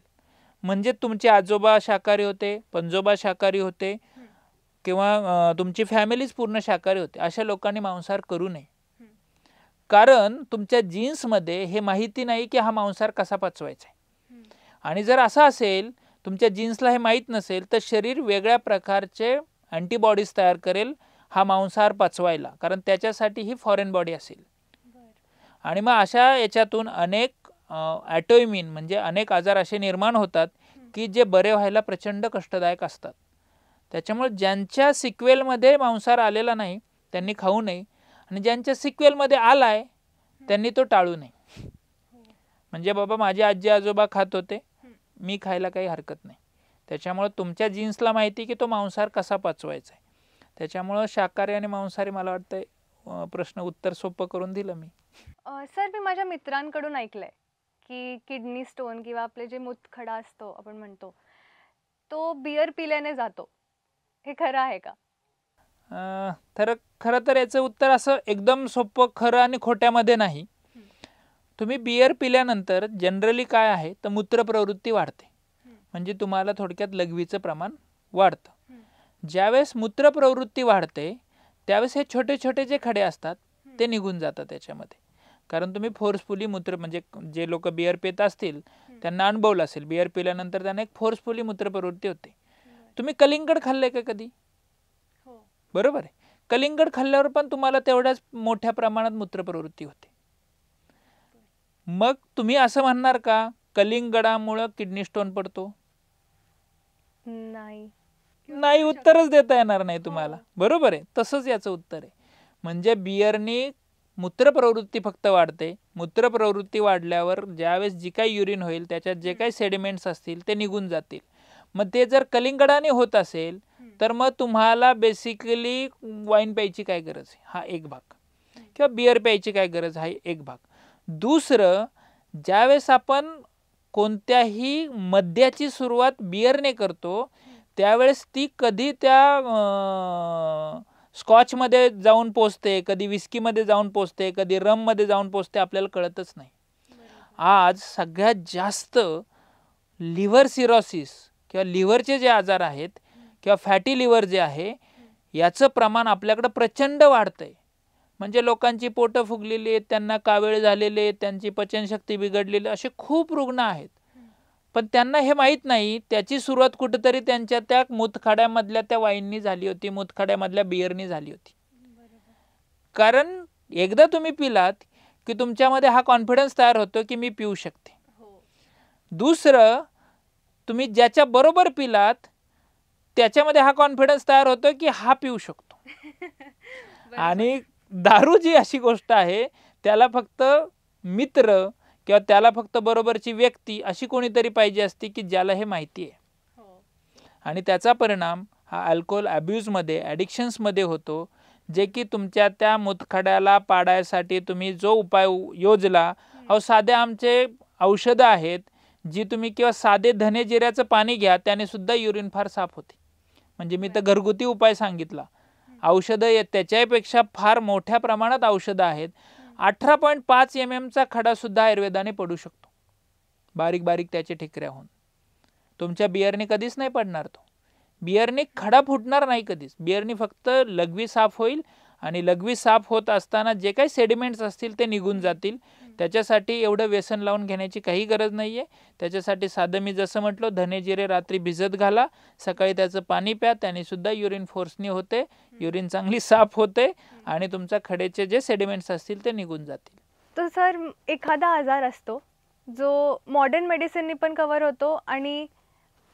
Speaker 2: म्हणजे तुमचे आजोबा शाकाहारी होते, पणजोबा शाकाहारी होते किंवा तुमची फॅमिलीच पूर्ण शाकाहारी होते, अशा लोकांनी मांसाहार करू नये. कारण तुमच्या जीन्समध्ये हे माहिती नाही की हा मांसाहार कसा पचवायचा आहे. आणि जर असं असेल, तुमच्या जीन्सला हे माहीत नसेल, तर शरीर वेगळ्या प्रकारचे अँटीबॉडीज तयार करेल हा मांसाहार पचवायला, कारण त्याच्यासाठी ही फॉरेन बॉडी असेल. आणि मग अशा याच्यातून अनेक ॲटोइम्यून म्हणजे अनेक आजार असे निर्माण होतात की जे बरे व्हायला प्रचंड कष्टदायक असतात. त्याच्यामुळे ज्यांच्या सिक्वेलमध्ये मांसाहार आलेला नाही त्यांनी खाऊ नये, आणि ज्यांच्या सिक्वेलमध्ये आलाय त्यांनी तो टाळू नये. म्हणजे बाबा माझे आजी आजोबा खात होते, मी खायला काही हरकत नाही. त्याच्यामुळे तुमच्या जीन्सला माहिती की तो मांसाहार कसा पचवायचा आहे. त्याच्यामुळं शाकाहारी आणि मांसाहारी मला वाटतं प्रश्न उत्तर सोपं करून दिलं मी.
Speaker 1: सर, मी माझ्या मित्रांकडून ऐकलंय की किडनी स्टोन किंवा आपले जे मूतखडा असतो आपण म्हणतो तो बियर पिल्याने जातो. हे खरं आहे का?
Speaker 2: खरं तर याचं उत्तर असं एकदम सोपं खरं आणि खोट्यामध्ये नाही. तुम्ही बियर पिल्यानंतर जनरली काय आहे तर मूत्रप्रवृत्ती वाढते, म्हणजे तुम्हाला थोडक्यात लघवीचं प्रमाण वाढतं. ज्यावेळेस मूत्रप्रवृत्ती वाढते त्यावेळेस हे छोटे छोटे जे खडे असतात ते निघून जातात त्याच्यामध्ये. कारण तुम्ही फोर्सफुली म्हणजे जे लोक बियर पित असतील त्यांना अनुभवलं असेल, बियर पिल्यानंतर त्यांना एक फोर्सफुली मूत्रप्रवृत्ती होते. तुम्ही कलिंगड खाल्लंय का कधी? बरोबर आहे. कलिंगड खाल्ल्यावर पण तुम्हाला तेवढ्याच मोठ्या प्रमाणात मूत्रप्रवृत्ती होते. मग तुम्ही असं म्हणणार का कलिंगडामुळे किडनी स्टोन पडतो? नाही, उत्तरच देता येणार नाही तुम्हाला. बरोबर आहे. तसंच याचं उत्तर आहे. म्हणजे बियरनी मूत्रप्रवृत्ती फक्त वाढते. मूत्रप्रवृत्ती वाढल्यावर ज्यावेळेस जी काही युरिन होईल त्याच्यात जे काही सेडिमेंट्स असतील ते निघून जातील. मग ते जर कलिंगडाने होत असेल तर मग तुम्हाला बेसिकली वाईन प्यायची काय गरज आहे, हा एक भाग, किंवा बियर प्यायची काय गरज आहे, एक भाग. दुसरं, ज्यावेळेस आपण कोणत्याही मद्याची सुरुवात बियरने करतो त्यावेळेस ती कधी त्या स्कॉचमध्ये जाऊन पोचते, कधी विस्कीमध्ये जाऊन पोचते, कधी रममध्ये जाऊन पोचते, आपल्याला कळतच नाही. आज सगळ्यात जास्त लिव्हर सिरोसिस किंवा लिव्हरचे जे आजार आहेत किंवा फॅटी लिव्हर जे आहे याचं प्रमाण आपल्याकडं प्रचंड वाढतंय. म्हणजे लोकांची पोटं फुगलेली आहेत, त्यांना कावीळ झालेले आहेत, त्यांची पचनशक्ती बिघडलेली, असे खूप रुग्ण आहेत. पण त्यांना हे माहीत नाही त्याची सुरुवात कुठेतरी त्यांच्या त्या मूतखड्यामधल्या त्या वाईननी झाली होती, मूतखड्यामधल्या बियरनी झाली होती. कारण एकदा तुम्ही पिलात की तुमच्यामध्ये हा कॉन्फिडन्स तयार होतो की मी पिऊ शकते. दुसरं, तुम्ही ज्याच्या बरोबर पिलात त्याच्यामध्ये हा कॉन्फिडन्स तयार होतो की हा पिऊ शकतो. आणि दारू जी अशी गोष्ट आहे त्याला फक्त मित्र किंवा त्याला फक्त बरोबरची व्यक्ती अशी कोणीतरी पाहिजे असते की ज्याला हे माहिती आहे. आणि त्याचा परिणाम हा अल्कोहोल अब्यूजमध्ये, ॲडिक्शन्समध्ये होतो, जे की तुमच्या त्या मूतखड्याला पाडायसाठी तुम्ही जो उपाय योजला, साधे आमचे औषधं आहेत जी तुम्ही, किंवा साधे धने जिऱ्याचं पाणी घ्या त्याने सुद्धा युरिन फार साफ होते. म्हणजे मी तर घरगुती उपाय सांगितला. औषधं त्याच्यापेक्षा फार मोठ्या प्रमाणात औषधं आहेत. 18.5 mm खडा सुद्धा आयुर्वेदाने पडू शकतो, बारीक बारीक त्याचे ठिकऱ्या होऊन. तुमच्या बियरने कधीच नाही पडणार तो. बियरने खडा फुटणार नाही कधीच. बियरने फक्त लघवी साफ होईल, आणि लघवी साफ होत असताना जे काही सेडिमेंट्स असतील ते निघून जातील. त्याच्यासाठी एवढं व्यसन लावून घेण्याची काही गरज नाही आहे. त्याच्यासाठी साधं मी जसं म्हटलं, धने जिरे रात्री भिजत घाला, सकाळी त्याचं पाणी प्या, त्याने सुद्धा युरिन फोर्सनी होते, युरिन चांगली साफ होते आणि तुमच्या खडेचे जे सेडिमेंट्स असतील ते निघून जातील.
Speaker 1: तर सर, एखादा आजार असतो जो मॉडर्न मेडिसिननी पण कव्हर होतो आणि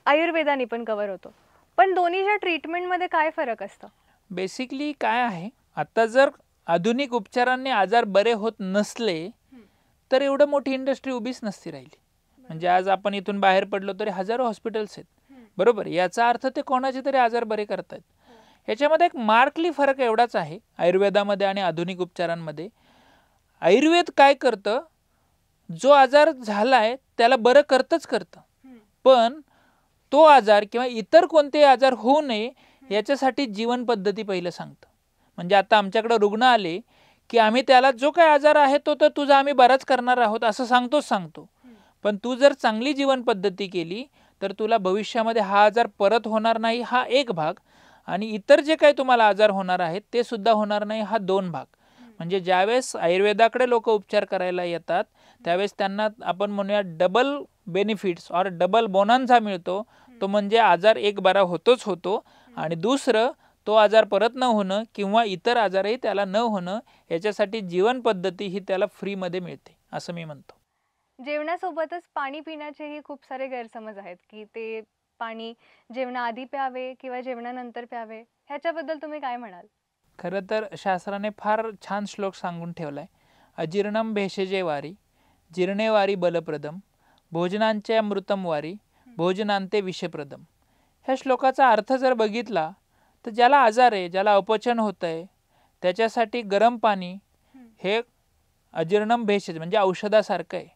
Speaker 1: आयुर्वेदाने पण कव्हर होतो, पण दोन्हीच्या ट्रीटमेंटमध्ये काय फरक असतो?
Speaker 2: बेसिकली काय आहे, आता जर आधुनिक उपचारांनी आजार बरे होत नसले तर एवढं मोठी इंडस्ट्री उभीच नसती राहिली. म्हणजे आज आपण इथून बाहेर पडलो तरी हजारो हॉस्पिटल्स आहेत, बरोबर. याचा अर्थ ते कोणाचे तरी आजार बरे करतात. याच्यामध्ये एक मार्कली फरक एवढाच आहे आयुर्वेदामध्ये आणि आधुनिक उपचारांमध्ये. आयुर्वेद काय करतं, जो आजार झालाय त्याला बरं करतच करतं, पण तो आजार किंवा इतर कोणते आजार होऊ नये याच्यासाठी जीवन पद्धती पहिलं सांगतं. म्हणजे आता आमच्याकडे रुग्ण आले की आम्ही त्याला जो काही आजार आहे तो तर तुझा आम्ही बराच करणार आहोत असं सांगतो, पण तू जर चांगली जीवन पद्धती केली तर तुला भविष्यामध्ये हा आजार परत होणार नाही, हा एक भाग, आणि इतर जे काही तुम्हाला आजार होणार आहेत ते सुद्धा होणार नाही, हा दोन भाग. म्हणजे ज्यावेळेस आयुर्वेदाकडे लोक उपचार करायला येतात त्यावेळेस त्यांना आपण म्हणूया डबल बेनिफिट्स और डबल बोनान्झा मिळतो. तो म्हणजे आजार एक बरा होतोच होतो, आणि दुसरं तो आजार परत न होणं किंवा इतर आजारही त्याला न होणं, याच्यासाठी जीवन पद्धती ही त्याला फ्रीमध्ये मिळते असं मी म्हणतो.
Speaker 1: जेवणासोबतच पाणी पिण्याचेही खूप सारे गैरसमज आहेत की ते पाणी जेवणाआधी प्यावे किंवा जेवणानंतर प्यावे, ह्याच्याबद्दल तुम्ही काय म्हणाल?
Speaker 2: खरं तर शास्त्राने फार छान श्लोक सांगून ठेवलाय. अजीर्णम भेषजे वारी, जीर्णेवारी बलप्रदम, भोजनांचे अमृतम वारी, भोजनांते विषप्रदम. ह्या श्लोकाचा अर्थ जर बघितला तर ज्याला आजार आहे, ज्याला अपचन होत आहे, त्याच्यासाठी गरम पाणी हे अजीर्णम भेषज म्हणजे औषधासारखं आहे.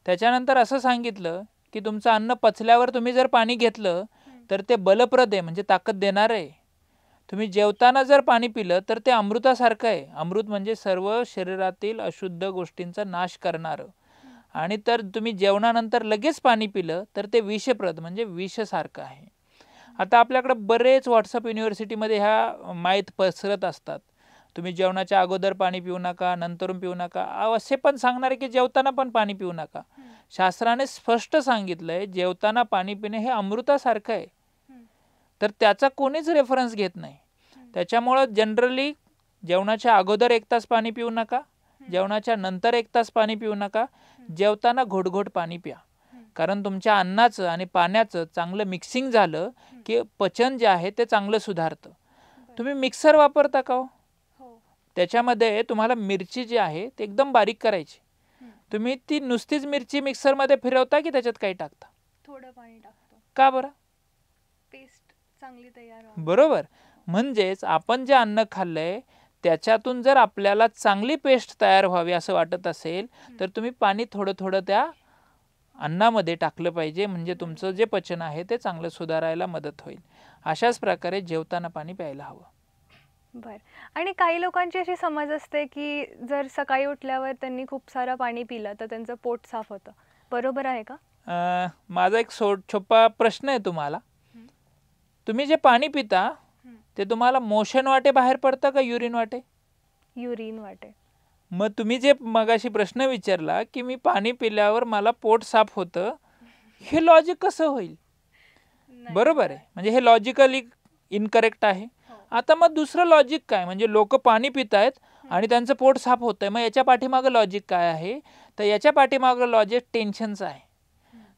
Speaker 2: त्याच्यानंतर असं सांगितलं की तुमचं अन्न पचल्यावर तुम्ही जर पाणी घेतलं तर ते बलप्रद आहे, म्हणजे ताकद देणार आहे. तुम्ही जेवताना जर पाणी पिलं तर ते अमृतासारखं आहे. अमृत म्हणजे सर्व शरीरातील अशुद्ध गोष्टींचा नाश करणारं. आणि तर तुम्ही जेवणानंतर लगेच पाणी पिलं तर ते विषप्रद म्हणजे विषसारखं आहे. आता आपल्याकडे बरेच व्हॉट्सअप युनिव्हर्सिटीमध्ये ह्या माहीत पसरत असतात. तुम्ही जेवणाच्या अगोदर पाणी पिऊ नका, नंतरून पिऊ नका, असे पण सांगणार की जेवताना पण पाणी पिऊ नका. शास्त्राने स्पष्ट सांगितलंय जेवताना पाणी पिणे हे अमृतासारखं आहे. तर त्याचा कोणीच रेफरन्स घेत नाही. त्याच्यामुळं जनरली जेवणाच्या अगोदर 1 तास पाणी पिऊ नका, जेवणाच्या नंतर 1 तास पाणी पिऊ नका, जेवताना घोटघोट पाणी प्या. कारण तुमच्या अन्नाचं आणि पाण्याचं चांगलं मिक्सिंग झालं की पचन जे आहे ते चांगलं सुधारतं. तुम्ही मिक्सर वापरता का हो? त्याच्यामध्ये तुम्हाला मिरची जी आहे ते एकदम बारीक करायची. तुम्ही ती नुसतीच मिरची मिक्सरमध्ये फिरवता की त्याच्यात काही टाकता?
Speaker 1: थोडं पाणी टाकतो.
Speaker 2: का बरं?
Speaker 1: पेस्ट चांगली तयार व्हावी.
Speaker 2: बरोबर. म्हणजेच आपण जे अन्न खाल्लंय त्याच्यातून जर आपल्याला चांगली पेस्ट तयार व्हावी असं वाटत असेल तर तुम्ही पाणी थोडं थोडं त्या अन्नामध्ये टाकलं पाहिजे, म्हणजे तुमचं जे पचन आहे ते चांगलं सुधारायला मदत होईल. अशाच प्रकारे जेवताना पाणी प्यायला हवं.
Speaker 1: बर. आणि काही लोकांची अशी समज असते की जर सकाळी उठल्यावर त्यांनी खूप सारं पाणी पिलं तर त्यांचं पोट साफ होतं. बरोबर आहे का?
Speaker 2: माझा एक छोटा प्रश्न आहे तुम्हाला. तुम्ही जे पाणी पिता ते तुम्हाला मोशन वाटे बाहेर पडतं का युरिन वाटे?
Speaker 1: युरिन वाटे.
Speaker 2: मग तुम्ही जे मगाशी प्रश्न विचारला की मी पाणी पिल्यावर मला पोट साफ होतं, हे लॉजिक कसं होईल? बरोबर आहे, म्हणजे हे लॉजिकली इनकरेक्ट आहे. आता मग दुसरं लॉजिक काय? म्हणजे लोक पाणी पित आहेत आणि त्यांचं पोट साफ होतंय, मग याच्या पाठीमागं लॉजिक काय आहे? तर याच्या पाठीमागं लॉजिक टेन्शनचं आहे.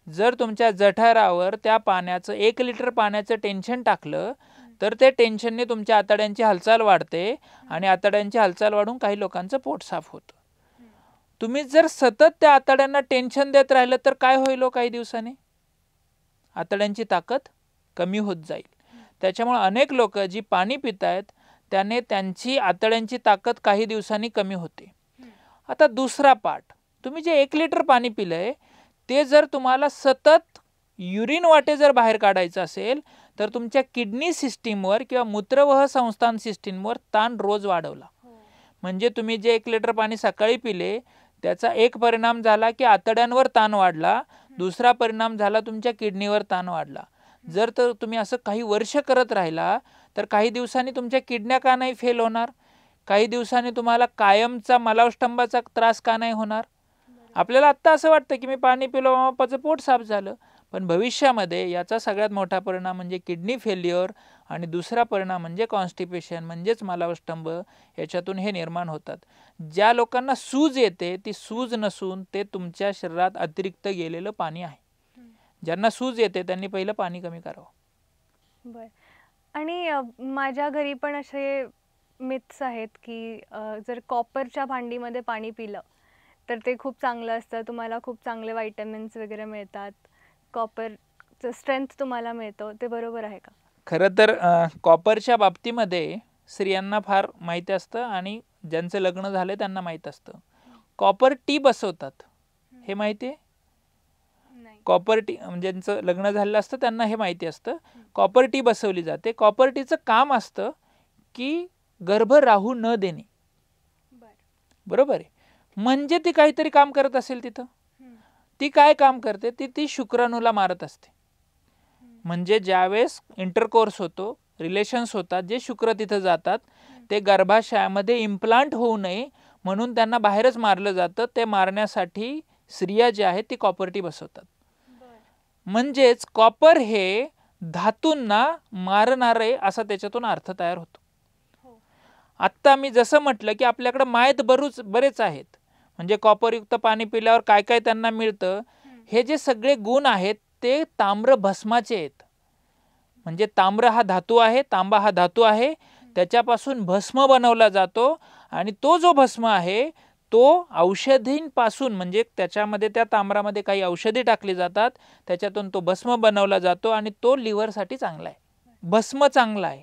Speaker 2: जर तुमच्या जठरावर त्या पाण्याचं 1 लिटर पाण्याचं टेन्शन टाकलं तर ते टेन्शनने तुमच्या आतड्यांची हालचाल वाढते आणि आतड्यांची हालचाल वाढून काही लोकांचं पोट साफ होतं. तुम्ही जर सतत त्या आतड्यांना टेन्शन देत राहिलं तर काय होईल हो? काही दिवसांनी आतड्यांची ताकद कमी होत जाईल. त्याच्यामुळे अनेक लोक जी पाणी पित आहेत त्याने त्यांची आतड्यांची ताकद काही दिवसांनी कमी होते. आता दुसरा पार्ट, तुम्ही जे 1 लिटर पाणी पिलंय ते जर तुम्हाला सतत युरिन वाटे जर बाहेर काढायचं असेल तर तुमच्या किडनी सिस्टीमवर किंवा मूत्रवाह संस्थान सिस्टीमवर ताण रोज वाढवला. म्हणजे तुम्ही जे 1 लिटर पाणी सकाळी पिले त्याचा एक परिणाम झाला की आतड्यांवर ताण वाढला, दुसरा परिणाम झाला तुमच्या किडनीवर ताण वाढला. जर तर तुम्ही असं काही वर्ष करत राहिला तर काही दिवसांनी तुमच्या किडन्या का नाही फेल होणार? काही दिवसांनी तुम्हाला कायमचा मलावष्टंभाचा त्रास का नाही होणार? आपल्याला आत्ता असं वाटतं की मी पाणी पिलो माझं पोट साफ झालं, पण भविष्यामध्ये याचा सगळ्यात मोठा परिणाम म्हणजे किडनी फेल्युअर आणि दुसरा परिणाम म्हणजे कॉन्स्टिपेशन म्हणजेच मलावष्टंभ. याच्यातून हे निर्माण होतात. ज्या लोकांना सूज येते ती सूज नसून ते तुमच्या शरीरात अतिरिक्त गेलेलं पाणी आहे. ज्यांना सूज येते त्यांनी पहिलं पाणी कमी करावं.
Speaker 1: बर. आणि माझ्या घरी पण असे मिथ्स आहेत की जर कॉपरच्या भांडीमध्ये पाणी पिलं तर ते खूप चांगलं असतं, तुम्हाला खूप चांगले व्हायटॅमिन्स वगैरे मिळतात, कॉपरचं स्ट्रेंथ तुम्हाला मिळतो. ते बरोबर आहे का?
Speaker 2: खरं तर कॉपरच्या बाबतीमध्ये स्त्रियांना फार माहिती असतं आणि ज्यांचं लग्न झालं त्यांना माहीत असतं. कॉपर टी बसवतात, हे माहिती आहे? कॉपर टी ज्यांचं लग्न झालेलं असतं त्यांना हे माहिती असतं. कॉपर टी बसवली जाते. कॉपर टीचं काम असतं की गर्भ राहू न देणे. बरोबर आहे. म्हणजे ती काहीतरी काम करत असेल तिथं. ती काय काम करते? ती शुक्राणूला मारत असते. म्हणजे ज्यावेळेस इंटरकोर्स होतो, रिलेशन्स होतात, जे शुक्र तिथं जातात ते गर्भाशयामध्ये इम्प्लांट होऊ नये म्हणून त्यांना बाहेरच मारलं जातं. ते मारण्यासाठी स्त्रिया जे आहेत ती कॉपर टी बसवतात. म्हणजेच कॉपर हे धातूंना मारणारे असा त्याच्यातून अर्थ तयार होतो. आत्ता मी जसं म्हटलं की आपल्याकडे माहीत बरेच आहेत, म्हणजे कॉपरयुक्त पाणी पिल्यावर काय काय त्यांना मिळतं, हे जे सगळे गुण आहेत ते ताम्र भस्माचे आहेत. म्हणजे ताम्र हा धातू आहे, तांबा हा धातू आहे, त्याच्यापासून भस्म बनवला जातो आणि तो जो भस्म आहे तो औषधींपासून, म्हणजे त्याच्यामध्ये त्या ताम्रामध्ये काही औषधी टाकली जातात, त्याच्यातून तो भस्म बनवला जातो आणि तो लिव्हरसाठी चांगला आहे. भस्म चांगला आहे,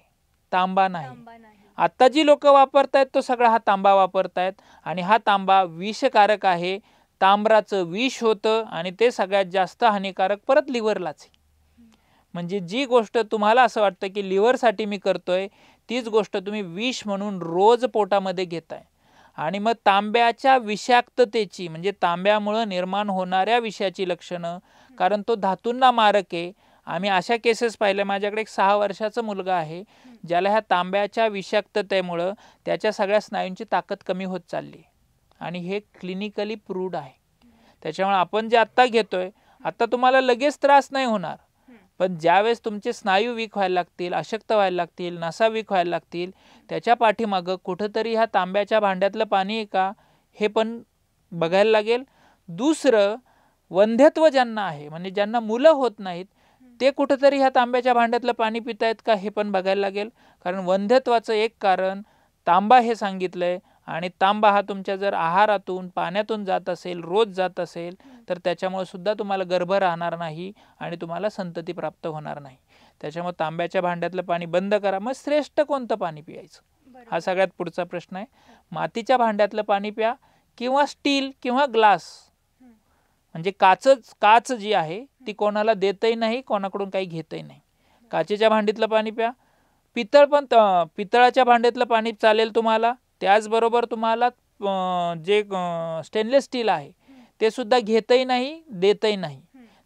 Speaker 2: तांबा नाही. आता जी लोक वापरतायत तो सगळा हा तांबा वापरतायत आणि हा तांबा विषकारक आहे. तांब्राचं विष होतं आणि ते सगळ्यात जास्त हानिकारक परत लिव्हरलाच आहे. म्हणजे जी गोष्ट तुम्हाला असं वाटतं की लिव्हरसाठी मी करतोय, तीच गोष्ट तुम्ही विष म्हणून रोज पोटामध्ये घेताय. आणि मग तांब्याच्या विषाक्ततेची, म्हणजे तांब्यामुळे निर्माण होणाऱ्या विषयाची लक्षणं, कारण तो धातूंना मारक आहे. आम्ही अशा केसेस पाहिल्या. माझ्याकडे एक 6 वर्षाचा मुलगा आहे ज्याला ह्या तांब्याच्या विषाक्ततेमुळं त्याच्या सगळ्या स्नायूंची ताकद कमी होत चालली आणि हे क्लिनिकली प्रूव्ड आहे. त्याच्यामुळे आपण जे आत्ता घेतोय, आता तुम्हाला लगेच त्रास नाही होणार, पण ज्यावेळेस तुमचे स्नायू वीक व्हायला लागतील, अशक्त व्हायला लागतील, नसा वीक व्हायला लागतील, त्याच्या पाठीमागं कुठंतरी ह्या तांब्याच्या भांड्यातलं पाणी आहे का हे पण बघायला लागेल. दुसरं, वंध्यत्व ज्यांना आहे, म्हणजे ज्यांना मुलं होत नाहीत, ते कुठंतरी ह्या तांब्याच्या भांड्यातलं पाणी पितायत का हे पण बघायला लागेल. कारण वंध्यत्वाचं एक कारण तांबा हे सांगितलंय आणि तांबा हा तुमच्या जर आहारातून, पाण्यातून जात असेल, रोज जात असेल, तर त्याच्यामुळे सुद्धा तुम्हाला गर्भ राहणार नाही आणि तुम्हाला संतती प्राप्त होणार नाही. त्याच्यामुळे तांब्याच्या भांड्यातलं पाणी बंद करा. मग श्रेष्ठ कोणतं पाणी पियायचं हा सगळ्यात पुढचा प्रश्न आहे. मातीच्या भांड्यातलं पाणी प्या किंवा स्टील किंवा ग्लास, म्हणजे काच जी आहे ती कोणाला देतही नाही, कोणाकडून काही घेतही नाही. काचेच्या भांडीतलं पाणी प्या. पितळाच्या भांड्यातलं पाणी चालेल तुम्हाला. त्याचबरोबर तुम्हाला जे स्टेनलेस स्टील आहे ते सुद्धा घेतही नाही, देतही नाही.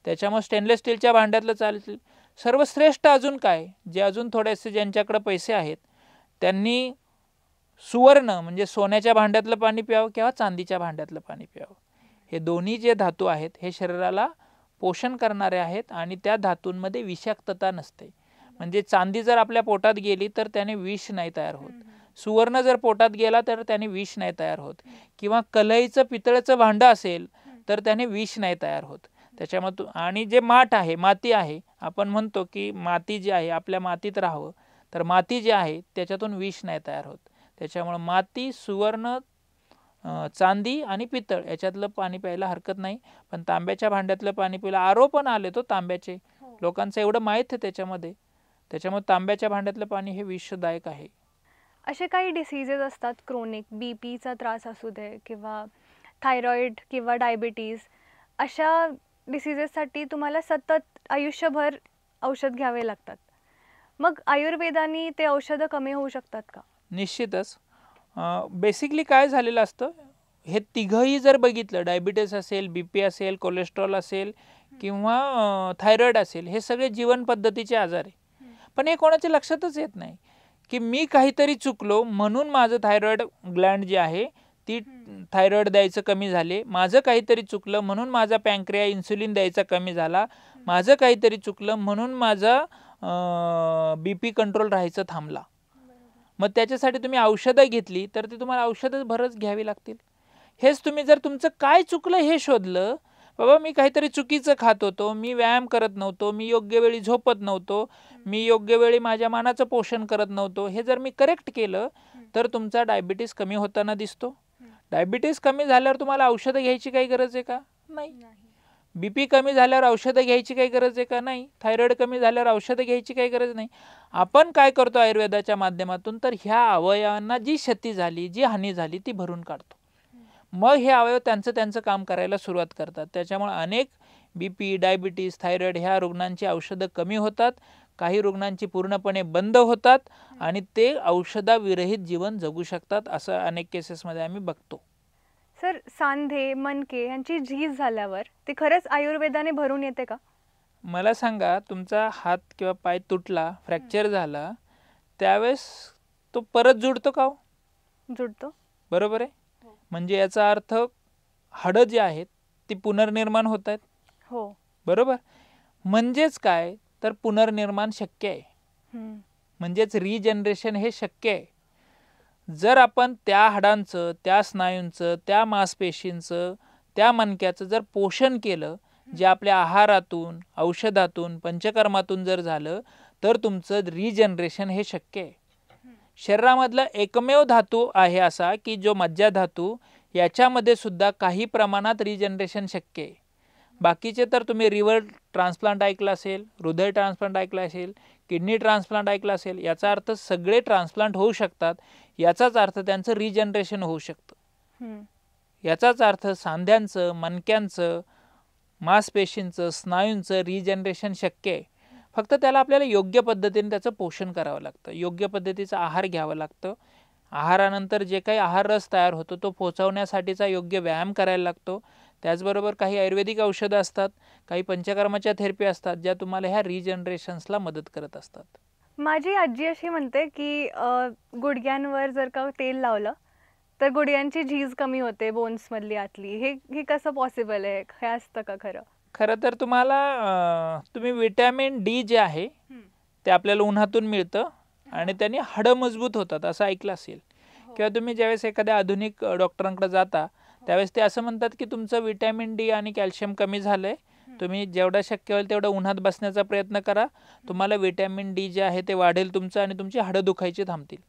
Speaker 2: त्याच्यामुळे स्टेनलेस स्टीलच्या भांड्यातलं चालेल. सर्वश्रेष्ठ अजून काय, जे अजून थोडेसे ज्यांच्याकडे पैसे आहेत त्यांनी सुवर्ण म्हणजे सोन्याच्या भांड्यातलं पाणी प्यावं किंवा चांदीच्या भांड्यातलं पाणी प्यावं. हे दोन्ही जे धातू आहेत हे शरीराला पोषण करणारे आहेत आणि त्या धातूंमध्ये विषाक्तता नसते. म्हणजे चांदी जर आपल्या पोटात गेली तर त्याने विष नाही तयार होत. सुवर्ण जर पोटात गेला तर त्याने विष नाही तयार होत. किंवा कलईचं पितळेचं भांडं असेल तर त्याने विष नाही तयार होत. त्याच्यामुळे आणि जे माती आहे, आपण म्हणतो की माती जी आहे आपल्या मातीत राहावं, तर माती जी आहे त्याच्यातून विष नाही तयार होत. त्याच्यामुळे माती, सुवर्ण, चांदी आणि पितळ याच्यातलं पाणी प्यायला हरकत नाही. पण तांब्याच्या भांड्यातलं पाणी प्यायला आरो पण आले तो तांब्याचे, लोकांचं एवढं माहीत आहे त्याच्यामध्ये. त्याच्यामुळे तांब्याच्या भांड्यातलं पाणी हे विषदायक आहे.
Speaker 1: असे काही डिसीजेस असतात क्रोनिक, बीपीचा त्रास असू दे किंवा थायरॉइड किंवा डायबिटीज, अशा डिसीजेससाठी तुम्हाला सतत आयुष्यभर औषध घ्यावे लागतात. मग आयुर्वेदाने ते औषधं कमी होऊ शकतात का?
Speaker 2: निश्चितच. बेसिकली काय झालेलं असतं, हे तिघंही जर बघितलं, डायबिटीस असेल, बीपी असेल, कोलेस्ट्रॉल असेल किंवा थायरॉइड असेल, हे सगळे जीवन पद्धतीचे आजार आहे. पण हे कोणाच्या लक्षातच येत नाही की मी काहीतरी चुकलो म्हणून माझं थायरॉइड ग्लँड जी आहे ती थायरॉइड द्यायचं कमी झाले, माझं काहीतरी चुकलं म्हणून माझा पँक्रिया इन्सुलिन द्यायचा कमी झाला, माझं काहीतरी चुकलं म्हणून माझा बीपी कंट्रोल राहायचं थांबला. मग त्याच्यासाठी तुम्ही औषधं घेतली तर ती तुम्हाला औषधच भरच घ्यावी लागतील. हेच तुम्ही जर तुमचं काय चुकलं हे शोधलं, बाबा मी काहीतरी चुकीचं खात होतो, मी व्यायाम करत नव्हतो, मी योग्य वेळी झोपत नव्हतो, मी योग्य वेळी माझ्या मनाचं पोषण करत नव्हतो, हे जर मी करेक्ट केलं तर तुमचा डायबिटीस कमी होताना दिसतो. डायबिटीस कमी झाल्यावर तुम्हाला औषधं घ्यायची काही गरज आहे का? नाही. बीपी कमी झाल्यावर औषधं घ्यायची काही गरज आहे का? नाही. थायरॉइड कमी झाल्यावर औषधं घ्यायची काही गरज नाही. आपण काय करतो आयुर्वेदाच्या माध्यमातून, तर ह्या अवयवांना जी क्षती झाली, जी हानी झाली ती भरून काढतो. मग हे अवयव त्यांचं काम करायला सुरुवात करतात. त्याच्यामुळे अनेक बीपी, डायबिटीस, थायरॉइड ह्या रुग्णांची औषधं कमी होतात, काही रुग्णांची पूर्णपणे बंद होतात आणि ते औषधाविरहित जीवन जगू शकतात, असं अनेक केसेसमध्ये आम्ही बघतो.
Speaker 1: सर, सांधे, मणके यांची झीज झाल्यावर ते खरंच आयुर्वेदाने भरून येते का?
Speaker 2: मला सांगा, तुमचा हात किंवा पाय तुटला, फ्रॅक्चर झाला, त्यावेळेस तो परत जुडतो का?
Speaker 1: जुडतो.
Speaker 2: बरोबर आहे. म्हणजे याचा अर्थ हाडं जी आहेत ती पुनर्निर्माण होत आहेत.
Speaker 1: हो,
Speaker 2: बरोबर. म्हणजेच काय, तर पुनर्निर्माण शक्य आहे. म्हणजेच रिजनरेशन हे शक्य आहे. जर आपण त्या हाडांचं, त्या स्नायूंचं, त्या मांसपेशींचं, त्या मणक्याचं जर पोषण केलं, जे आपल्या आहारातून, औषधातून, पंचकर्मातून जर झालं तर तुमचं रिजनरेशन हे शक्य आहे. शरीरामधला एकमेव धातू आहे असा की जो मज्जा धातू, याच्यामध्ये सुद्धा काही प्रमाणात रिजनरेशन शक्य आहे. बाकीचे तर तुम्ही लिव्हर ट्रान्सप्लांट ऐकलं असेल, हृदय ट्रान्सप्लांट ऐकलं असेल, किडनी ट्रान्सप्लांट ऐकलं असेल. याचा अर्थ सगळे ट्रान्सप्लांट होऊ शकतात, याचाच अर्थ त्यांचं रिजनरेशन होऊ शकतं. याचाच अर्थ सांध्यांचं, मणक्यांचं, मांसपेशींचं, स्नायूंचं रिजनरेशन शक्य आहे. फक्त त्याला आपल्याला योग्य पद्धतीने त्याचं पोषण करावं लागतं, योग्य पद्धतीचं आहार घ्यावं लागतं. आहारानंतर जे काही आहार रस तयार होतो तो पोचवण्यासाठीचा योग्य व्यायाम करायला लागतो. त्याचबरोबर काही आयुर्वेदिक औषधं असतात, काही पंचकर्माच्या थेरपी असतात, ज्या तुम्हाला ह्या रिजनरेशन्सला मदत करत असतात.
Speaker 1: माझी आजी अशी म्हणते की गुडघ्यांवर जर का तेल लावलं तर गुडघ्यांची झीज कमी होते, बोन्समधली आतली. हे कसं पॉसिबल आहे? हे असतं का खरं?
Speaker 2: खरं तर तुम्हाला तुम्ही विटॅमिन डी जे आहे ते आपल्याला उन्हातून मिळतं आणि त्याने हाडं मजबूत होतात असं ऐकलं असेल. किंवा तुम्ही ज्यावेळेस एखाद्या आधुनिक डॉक्टरांकडे जाता त्यावेळेस ते असं म्हणतात की तुमचं विटॅमिन डी आणि कॅल्शियम कमी झालंय, तुम्ही जेवढं शक्य होईल तेवढं उन्हात बसण्याचा प्रयत्न करा, तुम्हाला विटॅमिन डी जे आहे ते वाढेल तुमचं आणि तुमची हाडं दुखायची थांबतील.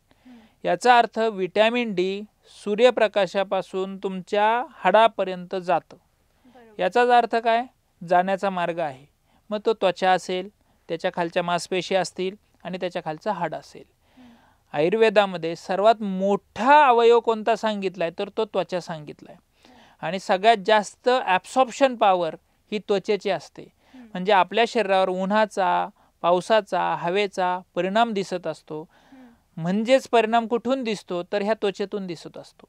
Speaker 2: याचा अर्थ विटॅमिन डी सूर्यप्रकाशापासून तुमच्या हाडापर्यंत जातं. याचाच अर्थ काय? जाण्याचा मार्ग आहे. मग तो त्वचा असेल, त्याच्या खालच्या मांसपेशी असतील आणि त्याच्या खालचं हाड असेल. आयुर्वेदामध्ये सर्वात मोठा अवयव कोणता सांगितलाय तर तो त्वचा सांगितलाय. आणि सगळ्यात जास्त ॲब्सॉर्प्शन पॉवर ही त्वचेची असते. म्हणजे आपल्या शरीरावर उन्हाचा, पावसाचा, हवेचा परिणाम दिसत असतो. म्हणजेच परिणाम कुठून दिसतो तर ह्या त्वचेतून दिसत असतो.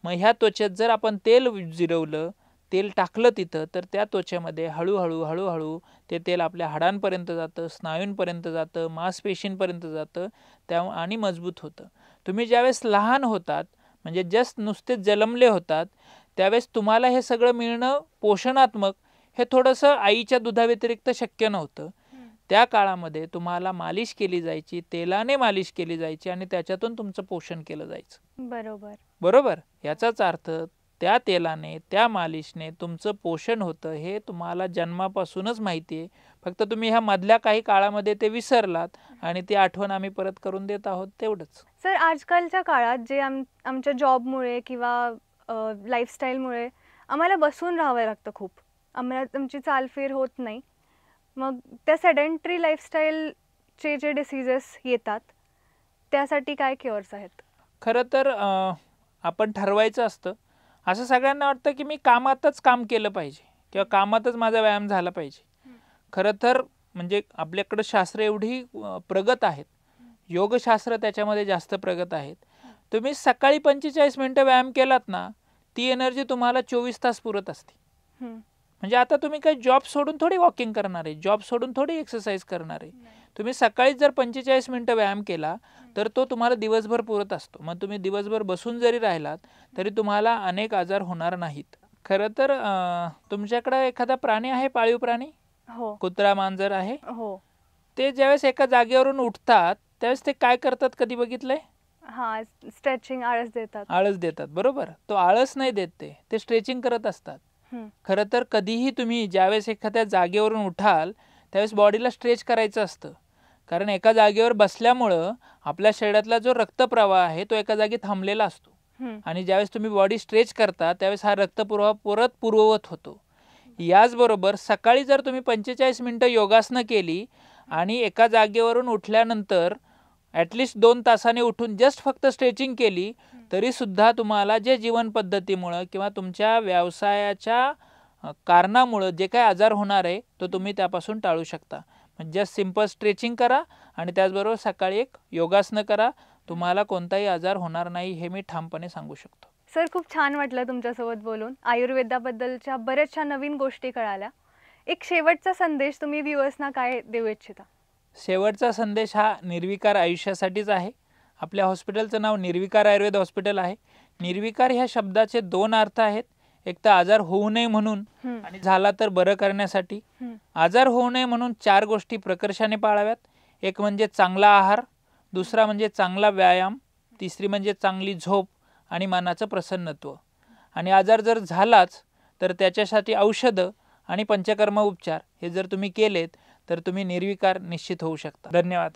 Speaker 2: मग ह्या त्वचेत जर आपण तेल जिरवलं, तेल टाकलं तिथं, तर त्या त्वचेमध्ये हळूहळू ते तेल आपल्या हाडांपर्यंत जातं, स्नायूंपर्यंत जातं, मांसपेशींपर्यंत जातं, त्या आणि मजबूत होतं. तुम्ही ज्यावेळेस लहान होतात, म्हणजे जस्ट नुसते जन्मले होतात, त्यावेळेस तुम्हाला हे सगळं मिळणं पोषणात्मक हे थोडंसं आईच्या दुधाव्यतिरिक्त शक्य नव्हतं. त्या काळामध्ये तुम्हाला मालिश केली जायची, तेलाने मालिश केली जायची आणि त्याच्यातून तुमचं पोषण केलं जायचं. बरोबर. याचाच अर्थ त्या तेलाने, त्या मालिशने तुमचं पोषण होतं हे तुम्हाला जन्मापासूनच माहिती आहे. फक्त तुम्ही ह्या मधल्या काही काळामध्ये ते विसरलात आणि ती आठवण आम्ही परत करून देत आहोत, तेवढंच.
Speaker 1: सर, आजकालच्या काळात जे आमच्या जॉबमुळे किंवा लाईफस्टाईलमुळे आम्हाला बसून राहावं लागतं खूप, आमची चालफेर होत नाही. मग त्या सेडेंटरी लाईफस्टाईलचे जे डिसीजेस येतात त्यासाठी काय क्युअर्स आहेत?
Speaker 2: खरं तर आपण ठरवायचं असतं. असं सगळ्यांना वाटतं की मी कामातच काम केलं पाहिजे किंवा कामातच माझा व्यायाम झाला पाहिजे. खरं तर म्हणजे आपल्याकडं शास्त्र एवढी प्रगत आहेत, योगशास्त्र त्याच्यामध्ये जास्त प्रगत आहेत. तुम्ही सकाळी 45 मिनिटं व्यायाम केलात ना, ती एनर्जी तुम्हाला 24 तास पुरत असते. म्हणजे आता तुम्ही काही जॉब सोडून थोडी वॉकिंग करणार आहे, जॉब सोडून थोडी एक्सरसाइज करणार आहे. तुम्ही सकाळी जर 45 मिनिटं व्यायाम केला तर तो तुम्हाला दिवसभर पुरत असतो. मग तुम्ही दिवसभर बसून जरी राहिलात तरी तुम्हाला अनेक आजार होणार नाहीत. खरं तर तुमच्याकडे एखादा प्राणी आहे, पाळीव प्राणी?
Speaker 1: हो.
Speaker 2: कुत्रा, मांजर आहे?
Speaker 1: हो.
Speaker 2: ते ज्यावेळेस एका जागेवरून उठतात त्यावेळेस ते काय करतात, कधी बघितलंय?
Speaker 1: हां, स्ट्रेचिंग, आळस देतात.
Speaker 2: आळस देतात, बरोबर. तो आळस नाही देत, ते स्ट्रेचिंग करत असतात. खरं तर कधीही तुम्ही ज्यावेळेस एखाद्या जागेवरून उठाल त्यावेळेस बॉडीला स्ट्रेच करायचं असतं. कारण एका जागेवर बसल्यामुळं आपल्या शरीरातला जो रक्तप्रवाह आहे तो एका जागी थांबलेला असतो. आणि ज्यावेळेस तुम्ही बॉडी स्ट्रेच करता त्यावेळेस हा रक्तप्रवाह परत पूर्ववत होतो. याचबरोबर सकाळी जर तुम्ही 45 मिनिटं योगासनं केली आणि एका जागेवरून उठल्यानंतर ॲटलिस्ट 2 तासाने उठून जस्ट फक्त स्ट्रेचिंग केली तरी सुद्धा तुम्हाला जे जीवन पद्धतीमुळं किंवा तुमच्या व्यवसायाच्या कारणामुळं जे काही आजार होणार आहे तो तुम्ही त्यापासून टाळू शकता. म्हणजे जस्ट सिंपल स्ट्रेचिंग करा आणि त्याचबरोबर सकाळी एक योगासनं करा, तुम्हाला कोणताही आजार होणार नाही, हे मी ठामपणे सांगू शकतो.
Speaker 1: सर, खूप छान वाटलं तुमच्यासोबत बोलून. आयुर्वेदाबद्दलच्या बऱ्याचशा नवीन गोष्टी कळाल्या. एक शेवटचा संदेश तुम्ही व्ह्यूअर्सना काय देऊ इच्छिता?
Speaker 2: शेवटचा संदेश हा निर्विकार आयुष्यासाठीच आहे. आपल्या हॉस्पिटलचं नाव निर्विकार आयुर्वेद हॉस्पिटल आहे. निर्विकार ह्या शब्दाचे 2 अर्थ आहेत. एक तर आजार होऊ नये म्हणून आणि झाला तर बरं करण्यासाठी. आजार होऊ नये म्हणून 4 गोष्टी प्रकर्षाने पाळाव्यात. एक म्हणजे चांगला आहार, दुसरा म्हणजे चांगला व्यायाम, तिसरी म्हणजे चांगली झोप आणि मनाचं प्रसन्नत्व. आणि आजार जर झालाच तर त्याच्यासाठी औषधं आणि पंचकर्म उपचार हे जर तुम्ही केलेत तर तुम्ही निर्विकार निश्चित होऊ शकता. धन्यवाद.